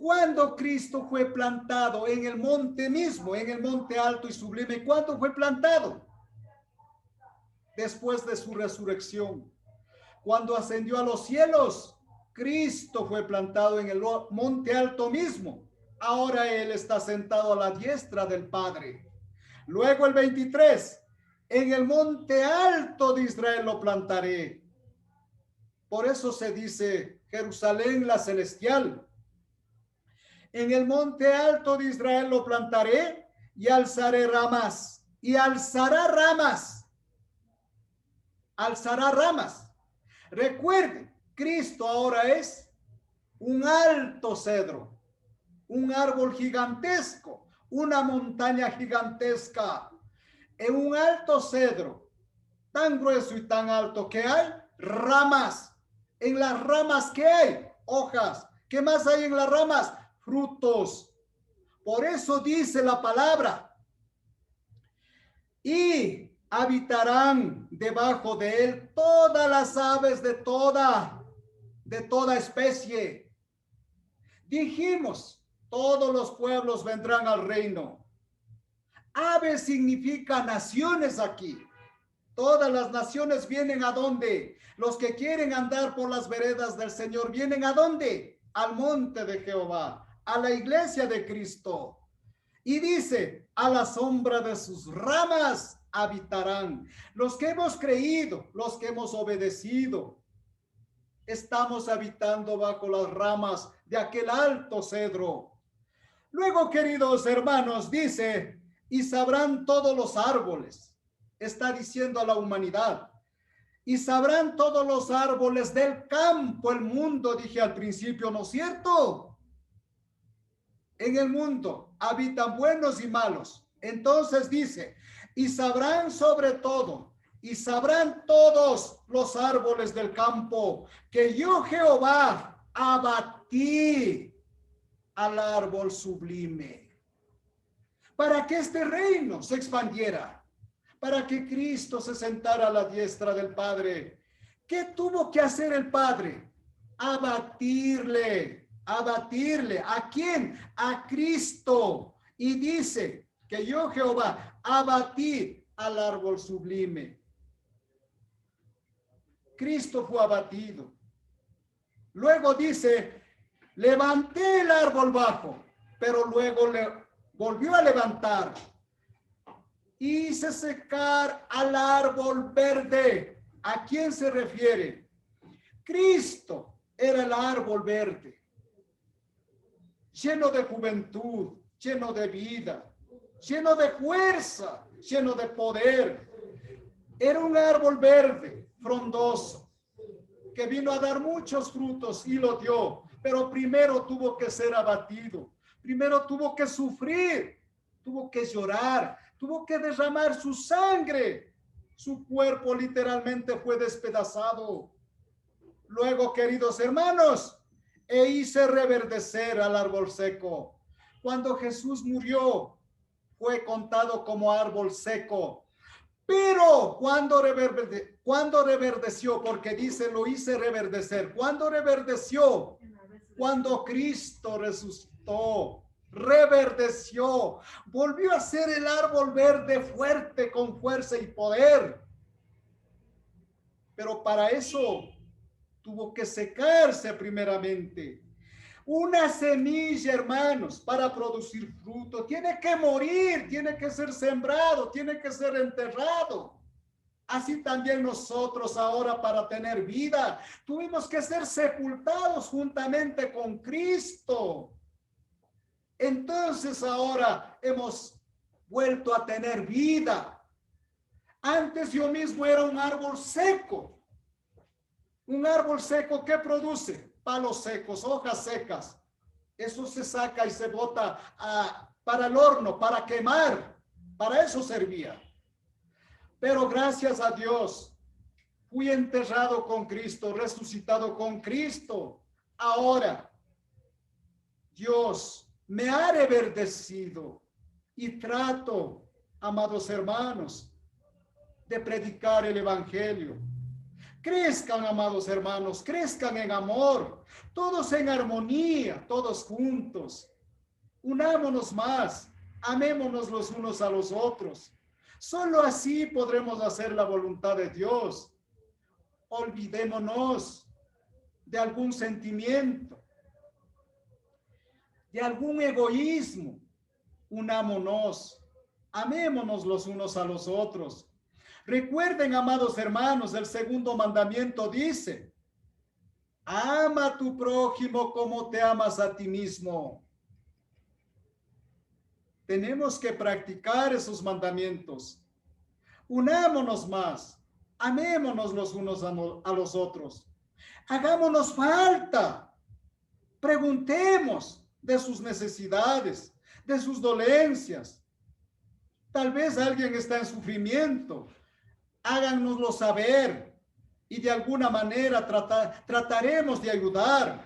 Cuando Cristo fue plantado en el monte mismo, en el monte alto y sublime, ¿cuándo fue plantado? Después de su resurrección. Cuando ascendió a los cielos, Cristo fue plantado en el monte alto mismo. Ahora Él está sentado a la diestra del Padre. Luego el 23, en el monte alto de Israel lo plantaré. Por eso se dice Jerusalén la celestial. En el monte alto de Israel lo plantaré y alzaré ramas. Y alzará ramas. Alzará ramas. Recuerden, Cristo ahora es un alto cedro. Un árbol gigantesco, una montaña gigantesca, en un alto cedro, tan grueso y tan alto que hay ramas. En las ramas, ¿qué hay? Hojas. ¿Qué más hay en las ramas? Frutos. Por eso dice la palabra, y habitarán debajo de él todas las aves de toda especie. Dijimos, todos los pueblos vendrán al reino. Aves significa naciones aquí. Todas las naciones vienen ¿a dónde? Los que quieren andar por las veredas del Señor vienen ¿a dónde? Al monte de Jehová, a la iglesia de Cristo. Y dice, a la sombra de sus ramas habitarán. Los que hemos creído, los que hemos obedecido, estamos habitando bajo las ramas de aquel alto cedro. Luego, queridos hermanos, dice, y sabrán todos los árboles. Está diciendo a la humanidad. Y sabrán todos los árboles del campo, el mundo, dije al principio, ¿no es cierto? En el mundo habitan buenos y malos. Entonces dice, y sabrán sobre todo, y sabrán todos los árboles del campo, que yo Jehová abatí al árbol sublime, para que este reino se expandiera, para que Cristo se sentara a la diestra del Padre. ¿Qué tuvo que hacer el Padre? Abatirle. ¿A quién? A Cristo. Y dice que yo Jehová abatí al árbol sublime. Cristo fue abatido. Luego dice, levanté el árbol bajo, pero luego le volvió a levantar. Hice secar al árbol verde. ¿A quién se refiere? Cristo era el árbol verde, lleno de juventud, lleno de vida, lleno de fuerza, lleno de poder. Era un árbol verde, frondoso, que vino a dar muchos frutos y lo dio, pero primero tuvo que ser abatido, primero tuvo que sufrir, tuvo que llorar, tuvo que derramar su sangre. Su cuerpo literalmente fue despedazado. Luego, queridos hermanos, hice reverdecer al árbol seco. Cuando Jesús murió, fue contado como árbol seco. Pero cuando reverdeció, porque dice, lo hice reverdecer. Cuando reverdeció, cuando Cristo resucitó, reverdeció, volvió a ser el árbol verde fuerte con fuerza y poder. Pero para eso tuvo que secarse primeramente. Una semilla, hermanos, para producir fruto, tiene que morir, tiene que ser sembrado, tiene que ser enterrado. Así también nosotros ahora, para tener vida, tuvimos que ser sepultados juntamente con Cristo. Entonces ahora hemos vuelto a tener vida. Antes yo mismo era un árbol seco. Un árbol seco, ¿qué produce? Palos secos, hojas secas. Eso se saca y se bota para el horno, para quemar. Para eso servía. Pero gracias a Dios, fui enterrado con Cristo, resucitado con Cristo. Ahora, Dios me ha reverdecido y trato, amados hermanos, de predicar el evangelio. Crezcan, amados hermanos, crezcan en amor, todos en armonía, todos juntos. Unámonos más, amémonos los unos a los otros. Solo así podremos hacer la voluntad de Dios. Olvidémonos de algún sentimiento, de algún egoísmo. Unámonos, amémonos los unos a los otros. Recuerden, amados hermanos, el segundo mandamiento dice, ama a tu prójimo como te amas a ti mismo. Tenemos que practicar esos mandamientos. Unámonos más, amémonos los unos a los otros. Hagámonos falta. Preguntemos de sus necesidades, de sus dolencias. Tal vez alguien está en sufrimiento. Háganoslo saber y de alguna manera trataremos de ayudar.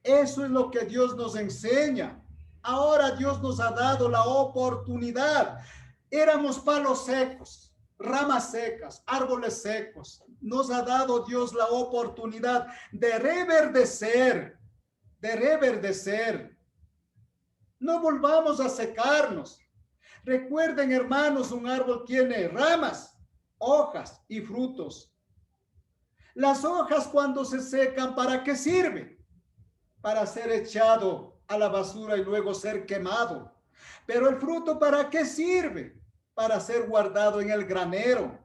Eso es lo que Dios nos enseña. Ahora Dios nos ha dado la oportunidad. Éramos palos secos, ramas secas, árboles secos. Nos ha dado Dios la oportunidad de reverdecer, de reverdecer. No volvamos a secarnos. Recuerden, hermanos, un árbol tiene ramas, hojas y frutos. Las hojas, cuando se secan, ¿para qué sirven? Para ser echado a la basura y luego ser quemado. Pero el fruto, ¿para qué sirve? Para ser guardado en el granero.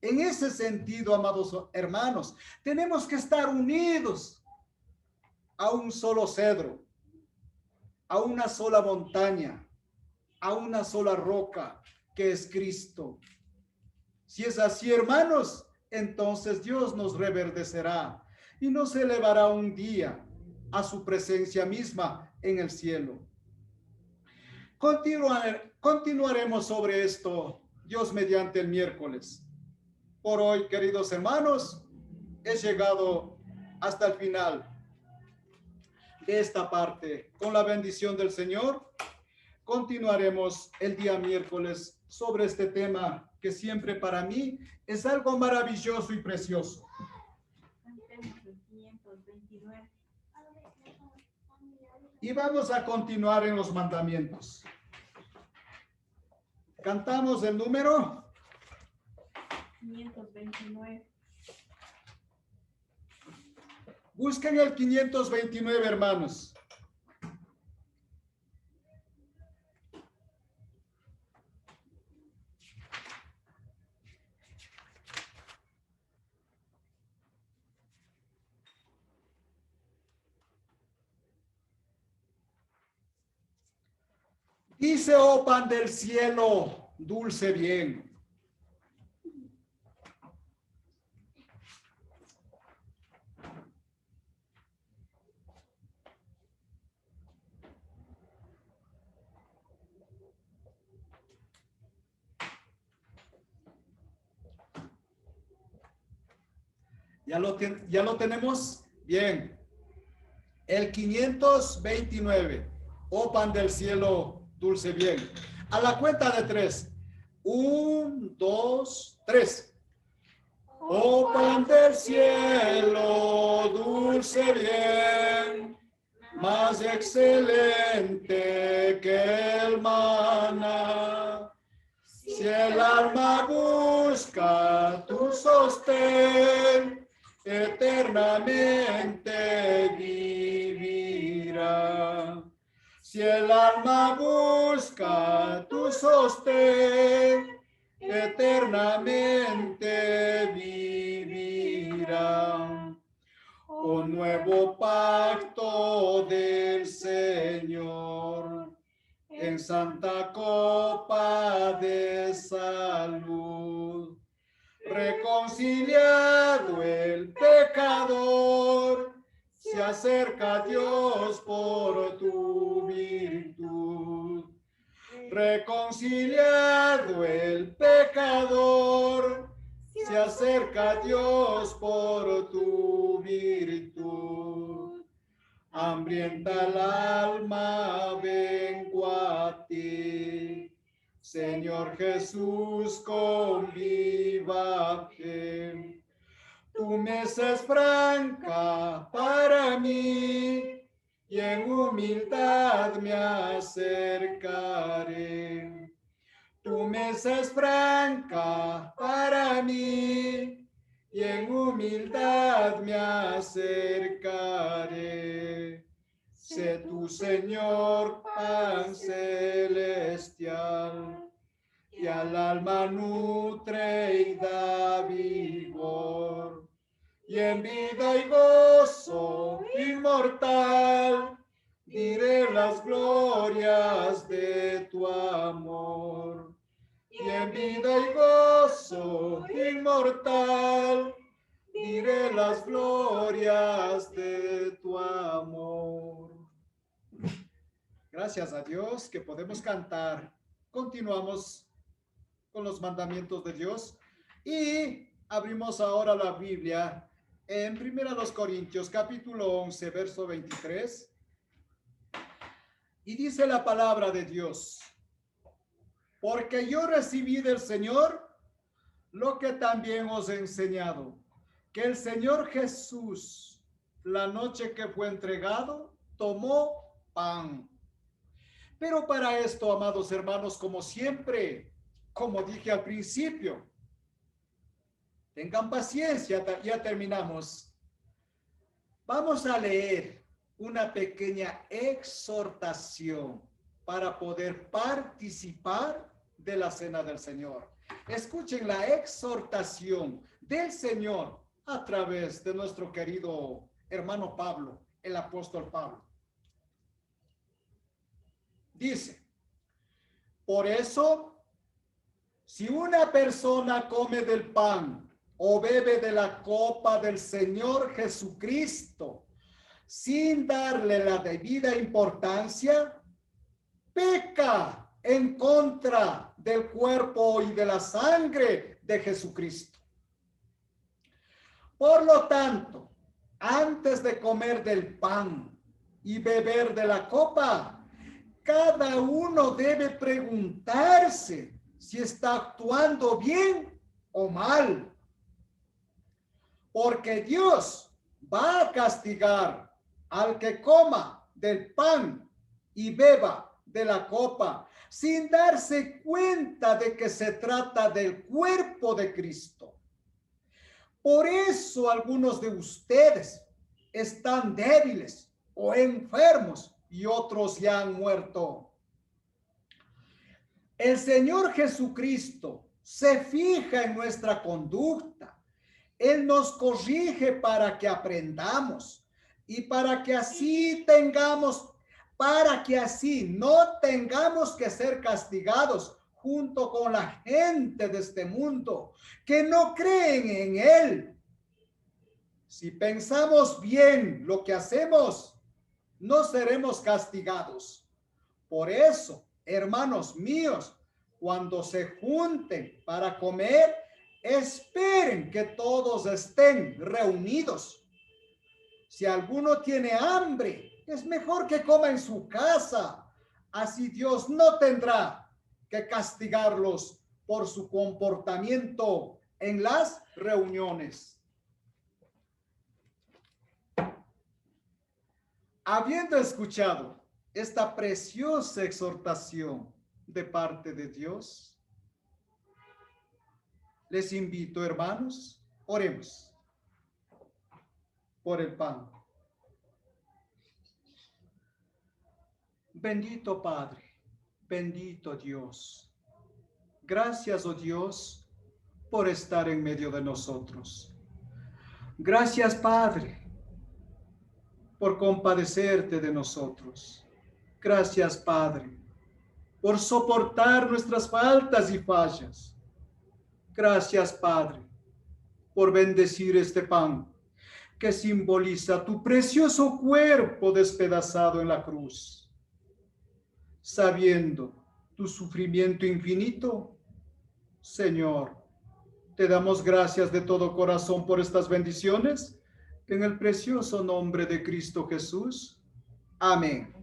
En ese sentido, amados hermanos, tenemos que estar unidos a un solo cedro, a una sola montaña, a una sola roca, que es Cristo. Si es así, hermanos, entonces Dios nos reverdecerá y nos elevará un día a su presencia misma en el cielo. Continuaremos sobre esto, Dios mediante, el miércoles. Por hoy, queridos hermanos, he llegado hasta el final de esta parte. Con la bendición del Señor, continuaremos el día miércoles sobre este tema que siempre para mí es algo maravilloso y precioso. Y vamos a continuar en los mandamientos. Cantamos el número 529. Busquen el 529, hermanos. Dice, oh pan del cielo, dulce bien. ¿Ya lo tenemos? Bien. El 529. Oh pan del cielo, dulce bien. A la cuenta de 3. 1, 2, 3. Oh pan del cielo, dulce bien, más excelente que el maná. Si el alma busca tu sostén, eternamente vivirá. Si el alma busca tu sostén, eternamente vivirá. Un nuevo pacto del Señor en santa copa de salud. Reconciliado el pecador, se acerca a Dios por tu virtud. Reconciliado el pecador, se acerca a Dios por tu virtud. Hambrienta el alma, vengo a ti. Señor Jesús, con viva fe. Tu mesa es franca para mí, y en humildad me acercaré. Tu mesa es franca para mí, y en humildad me acercaré. Sé tu Señor, pan celestial, y al alma nutre y da vigor, y en vida y gozo inmortal diré las glorias de tu amor. Y en vida y gozo inmortal diré las glorias de tu amor. Gracias a Dios que podemos cantar. Continuamos con los mandamientos de Dios y abrimos ahora la Biblia en 1 Corintios capítulo 11 verso 23 y dice la palabra de Dios: porque yo recibí del Señor lo que también os he enseñado, que el Señor Jesús, la noche que fue entregado, tomó pan. Pero para esto, amados hermanos, como siempre, como dije al principio, tengan paciencia, ya terminamos. Vamos a leer una pequeña exhortación para poder participar de la cena del Señor. Escuchen la exhortación del Señor a través de nuestro querido hermano Pablo, el apóstol Pablo. Dice: por eso, si una persona come del pan o bebe de la copa del Señor Jesucristo sin darle la debida importancia, peca en contra del cuerpo y de la sangre de Jesucristo. Por lo tanto, antes de comer del pan y beber de la copa, cada uno debe preguntarse si está actuando bien o mal. Porque Dios va a castigar al que coma del pan y beba de la copa sin darse cuenta de que se trata del cuerpo de Cristo. Por eso algunos de ustedes están débiles o enfermos y otros ya han muerto. El Señor Jesucristo se fija en nuestra conducta. Él nos corrige para que aprendamos y para que así no tengamos que ser castigados junto con la gente de este mundo que no creen en Él. Si pensamos bien lo que hacemos, no seremos castigados. Por eso, hermanos míos, cuando se junten para comer, esperen que todos estén reunidos. Si alguno tiene hambre, es mejor que coma en su casa. Así Dios no tendrá que castigarlos por su comportamiento en las reuniones. Habiendo escuchado esta preciosa exhortación de parte de Dios, les invito, hermanos, oremos por el pan. Bendito Padre, bendito Dios. Gracias, oh Dios, por estar en medio de nosotros. Gracias, Padre, por compadecerte de nosotros. Gracias, Padre, por soportar nuestras faltas y fallas. Gracias, Padre, por bendecir este pan que simboliza tu precioso cuerpo despedazado en la cruz. Sabiendo tu sufrimiento infinito, Señor, te damos gracias de todo corazón por estas bendiciones, en el precioso nombre de Cristo Jesús. Amén.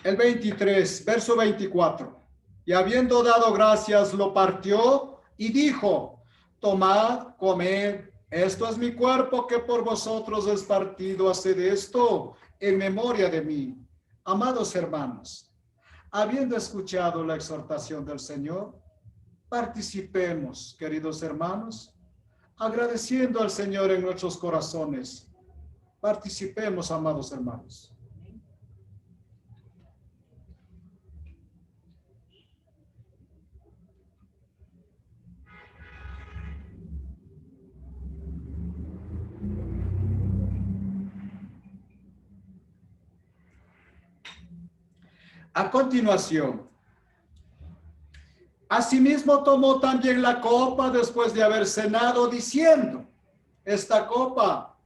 El 23, verso 24. Y habiendo dado gracias, lo partió y dijo: tomad, comed, esto es mi cuerpo que por vosotros es partido, haced esto en memoria de mí. Amados hermanos, habiendo escuchado la exhortación del Señor, participemos, queridos hermanos, agradeciendo al Señor en nuestros corazones. Participemos, amados hermanos. A continuación, asimismo tomó también la copa después de haber cenado, diciendo: esta copa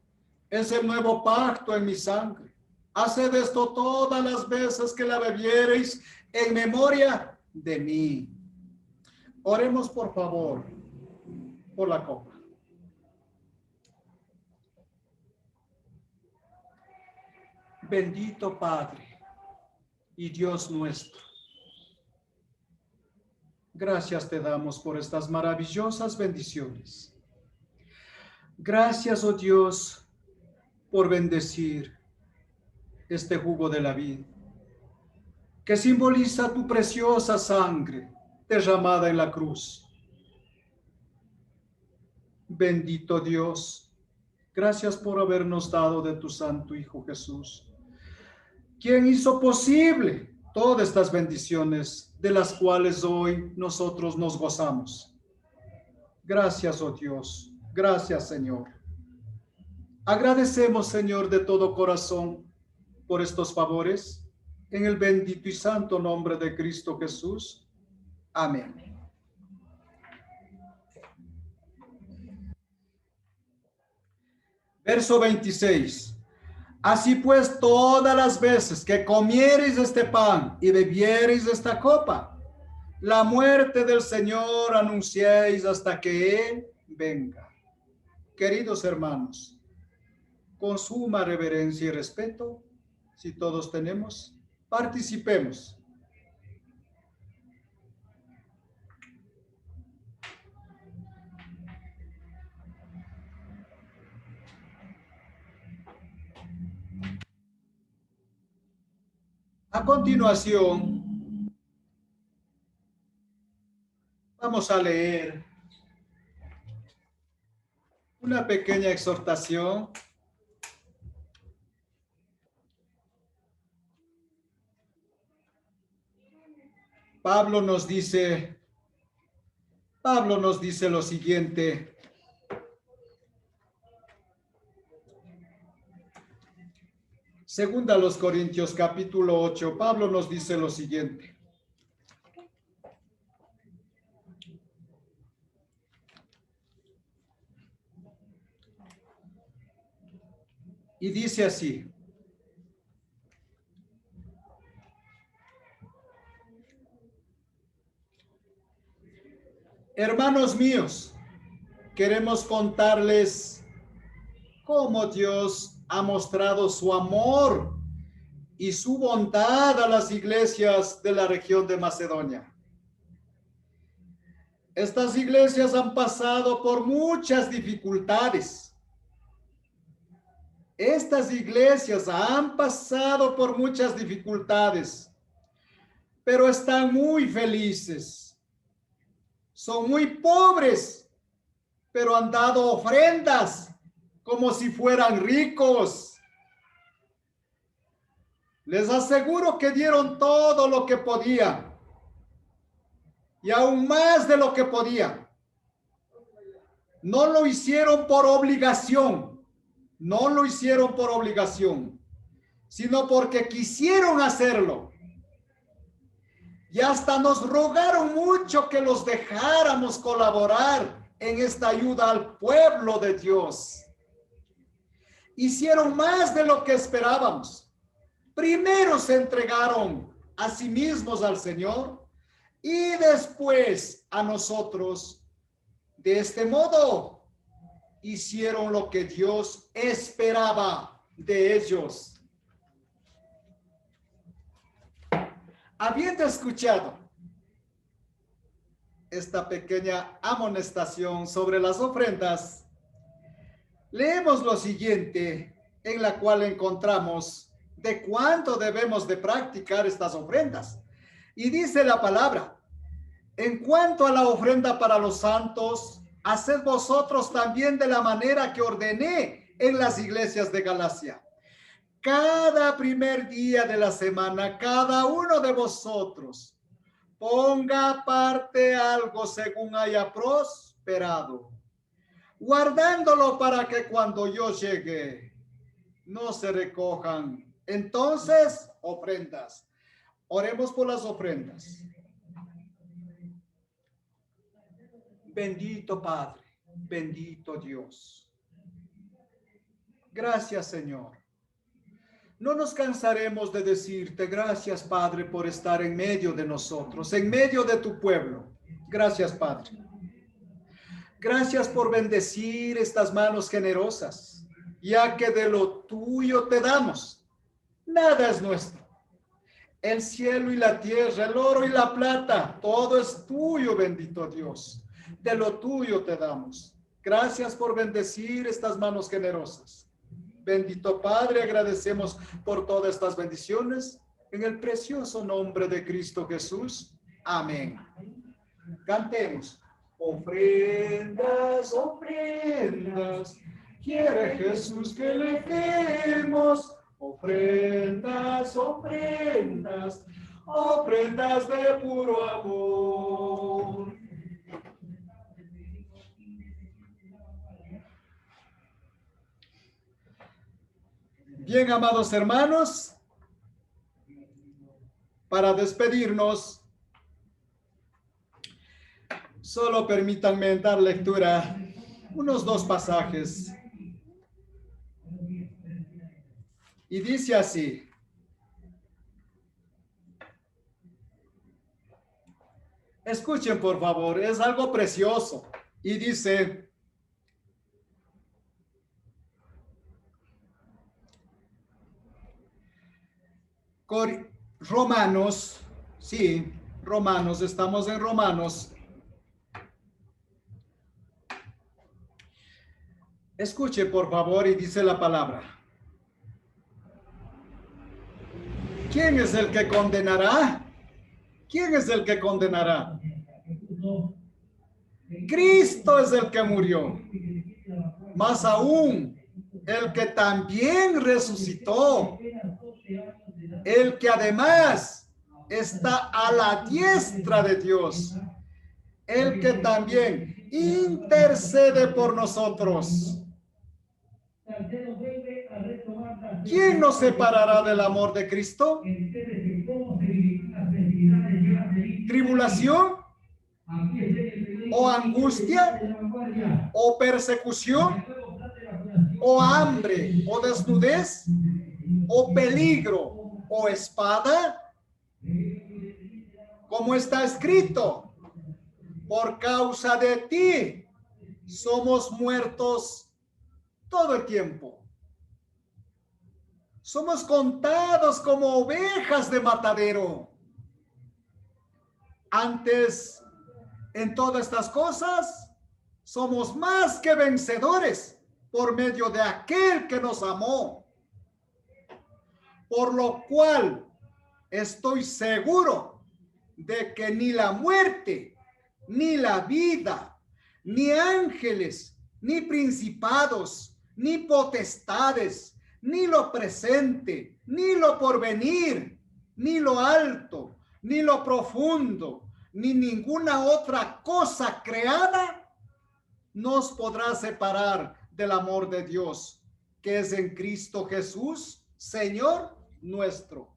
es el nuevo pacto en mi sangre. Haced esto todas las veces que la bebiereis en memoria de mí. Oremos, por favor, por la copa. Bendito Padre y Dios nuestro, gracias te damos por estas maravillosas bendiciones. Gracias, oh Dios, por bendecir este jugo de la vida, que simboliza tu preciosa sangre derramada en la cruz. Bendito Dios, gracias por habernos dado de tu Santo Hijo Jesús, quien hizo posible todas estas bendiciones de las cuales hoy nosotros nos gozamos. Gracias, oh Dios. Gracias, Señor. Agradecemos, Señor, de todo corazón por estos favores, en el bendito y santo nombre de Cristo Jesús. Amén. Verso 26. Así pues, todas las veces que comiereis este pan y bebiereis esta copa, la muerte del Señor anunciéis hasta que Él venga. Queridos hermanos, con suma reverencia y respeto, si todos tenemos, participemos. A continuación, vamos a leer una pequeña exhortación Pablo nos dice lo siguiente: segunda a los Corintios capítulo 8, Pablo nos dice lo siguiente: y dice así: Hermanos míos, queremos contarles cómo Dios ha mostrado su amor y su bondad a las iglesias de la región de Macedonia. Estas iglesias han pasado por muchas dificultades. Estas iglesias han pasado por muchas dificultades, pero están muy felices. Son muy pobres, pero han dado ofrendas como si fueran ricos. Les aseguro que dieron todo lo que podían y aún más de lo que podían. No lo hicieron por obligación, no lo hicieron por obligación, sino porque quisieron hacerlo. Y hasta nos rogaron mucho que los dejáramos colaborar en esta ayuda al pueblo de Dios. Hicieron más de lo que esperábamos. Primero se entregaron a sí mismos al Señor y después a nosotros. De este modo, hicieron lo que Dios esperaba de ellos. Habiendo escuchado esta pequeña amonestación sobre las ofrendas, leemos lo siguiente, en la cual encontramos de cuánto debemos de practicar estas ofrendas. Y dice la palabra: en cuanto a la ofrenda para los santos, haced vosotros también de la manera que ordené en las iglesias de Galacia. Cada primer día de la semana, cada uno de vosotros ponga aparte algo según haya prosperado, guardándolo para que cuando yo llegue no se recojan entonces ofrendas. Oremos por las ofrendas. Bendito Padre, bendito Dios. Gracias, Señor. No nos cansaremos de decirte gracias, Padre, por estar en medio de nosotros, en medio de tu pueblo. Gracias, Padre. Gracias por bendecir estas manos generosas, ya que de lo tuyo te damos. Nada es nuestro. El cielo y la tierra, el oro y la plata, todo es tuyo, bendito Dios. De lo tuyo te damos. Gracias por bendecir estas manos generosas. Bendito Padre, agradecemos por todas estas bendiciones en el precioso nombre de Cristo Jesús. Amén. Cantemos. Ofrendas, ofrendas, quiere Jesús que le demos. Ofrendas, ofrendas, ofrendas de puro amor. Bien, amados hermanos, para despedirnos, solo permítanme dar lectura unos 2 pasajes. Y dice así: escuchen por favor, es algo precioso. Y dice: Romanos, sí, Romanos, estamos en Romanos. Escuche por favor y dice la palabra: ¿quién es el que condenará? ¿Quién es el que condenará? Cristo es el que murió. Más aún, el que también resucitó, el que además está a la diestra de Dios, el que también intercede por nosotros. ¿Quién nos separará del amor de Cristo? ¿Tribulación? ¿O angustia? ¿O persecución? ¿O hambre? ¿O desnudez? ¿O peligro? ¿O espada? Como está escrito: Por causa de ti somos muertos todo el tiempo. Somos contados como ovejas de matadero. Antes, en todas estas cosas, somos más que vencedores por medio de aquel que nos amó. Por lo cual estoy seguro de que ni la muerte, ni la vida, ni ángeles, ni principados, ni potestades, ni lo presente, ni lo porvenir, ni lo alto, ni lo profundo, ni ninguna otra cosa creada nos podrá separar del amor de Dios, que es en Cristo Jesús, Señor nuestro.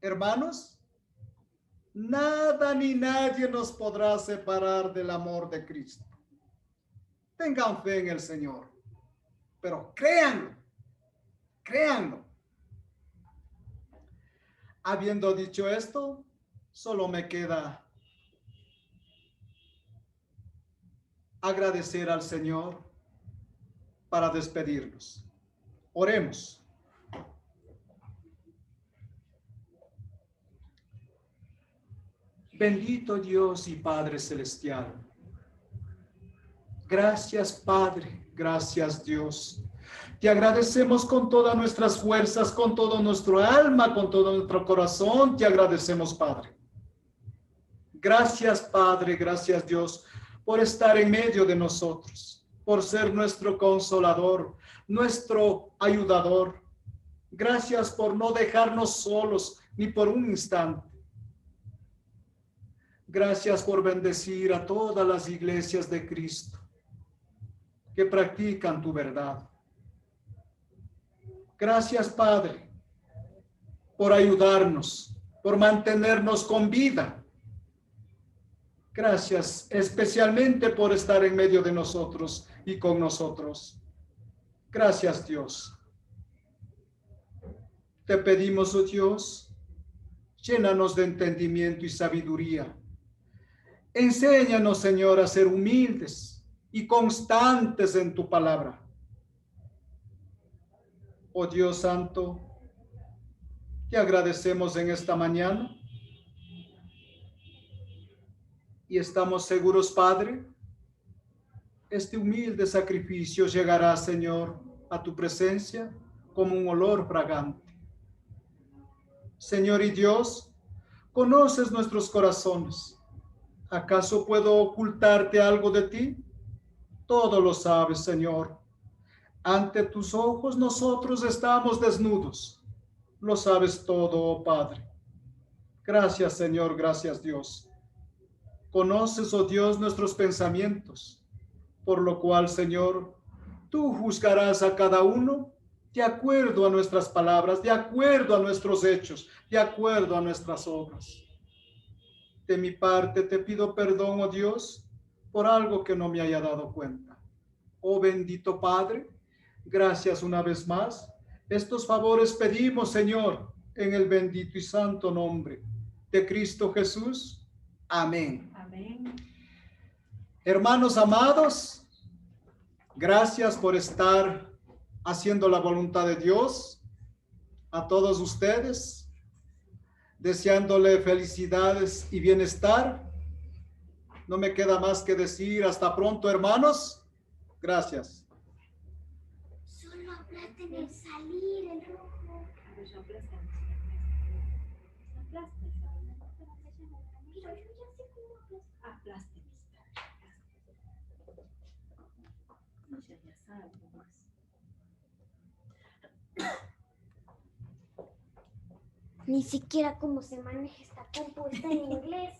Hermanos, nada ni nadie nos podrá separar del amor de Cristo. Tengan fe en el Señor, pero créanlo, créanlo. Habiendo dicho esto, solo me queda agradecer al Señor para despedirnos. Oremos. Bendito Dios y Padre Celestial. Gracias, Padre. Gracias, Dios. Te agradecemos con todas nuestras fuerzas, con todo nuestro alma, con todo nuestro corazón. Te agradecemos, Padre. Gracias, Padre. Gracias, Dios, por estar en medio de nosotros, por ser nuestro consolador, nuestro ayudador. Gracias por no dejarnos solos ni por un instante. Gracias por bendecir a todas las iglesias de Cristo que practican tu verdad. Gracias, Padre, por ayudarnos, por mantenernos con vida. Gracias especialmente por estar en medio de nosotros y con nosotros. Gracias, Dios. Te pedimos, oh Dios, llénanos de entendimiento y sabiduría. Enséñanos, Señor, a ser humildes y constantes en tu palabra. Oh Dios Santo, te agradecemos en esta mañana y estamos seguros, Padre, este humilde sacrificio llegará, Señor, a tu presencia como un olor fragante. Señor y Dios, conoces nuestros corazones. ¿Acaso puedo ocultarte algo de ti? Todo lo sabes, Señor. Ante tus ojos nosotros estamos desnudos. Lo sabes todo, oh Padre. Gracias, Señor, gracias, Dios. Conoces, oh Dios, nuestros pensamientos, por lo cual, Señor, tú juzgarás a cada uno de acuerdo a nuestras palabras, de acuerdo a nuestros hechos, de acuerdo a nuestras obras. De mi parte te pido perdón, oh Dios, por algo que no me haya dado cuenta. Oh bendito Padre, gracias una vez más. Estos favores pedimos, Señor, en el bendito y santo nombre de Cristo Jesús. Amén. Amén. Hermanos amados, gracias por estar haciendo la voluntad de Dios. A todos ustedes, deseándole felicidades y bienestar. No me queda más que decir hasta pronto, hermanos. Gracias. Solo aplasten el salir, el rojo. Pero yo aplasto. Pero yo ya sé cómo aplastar. Aplaste. Ya sabe cómo es. Ni siquiera cómo se maneja esta compu, está en inglés.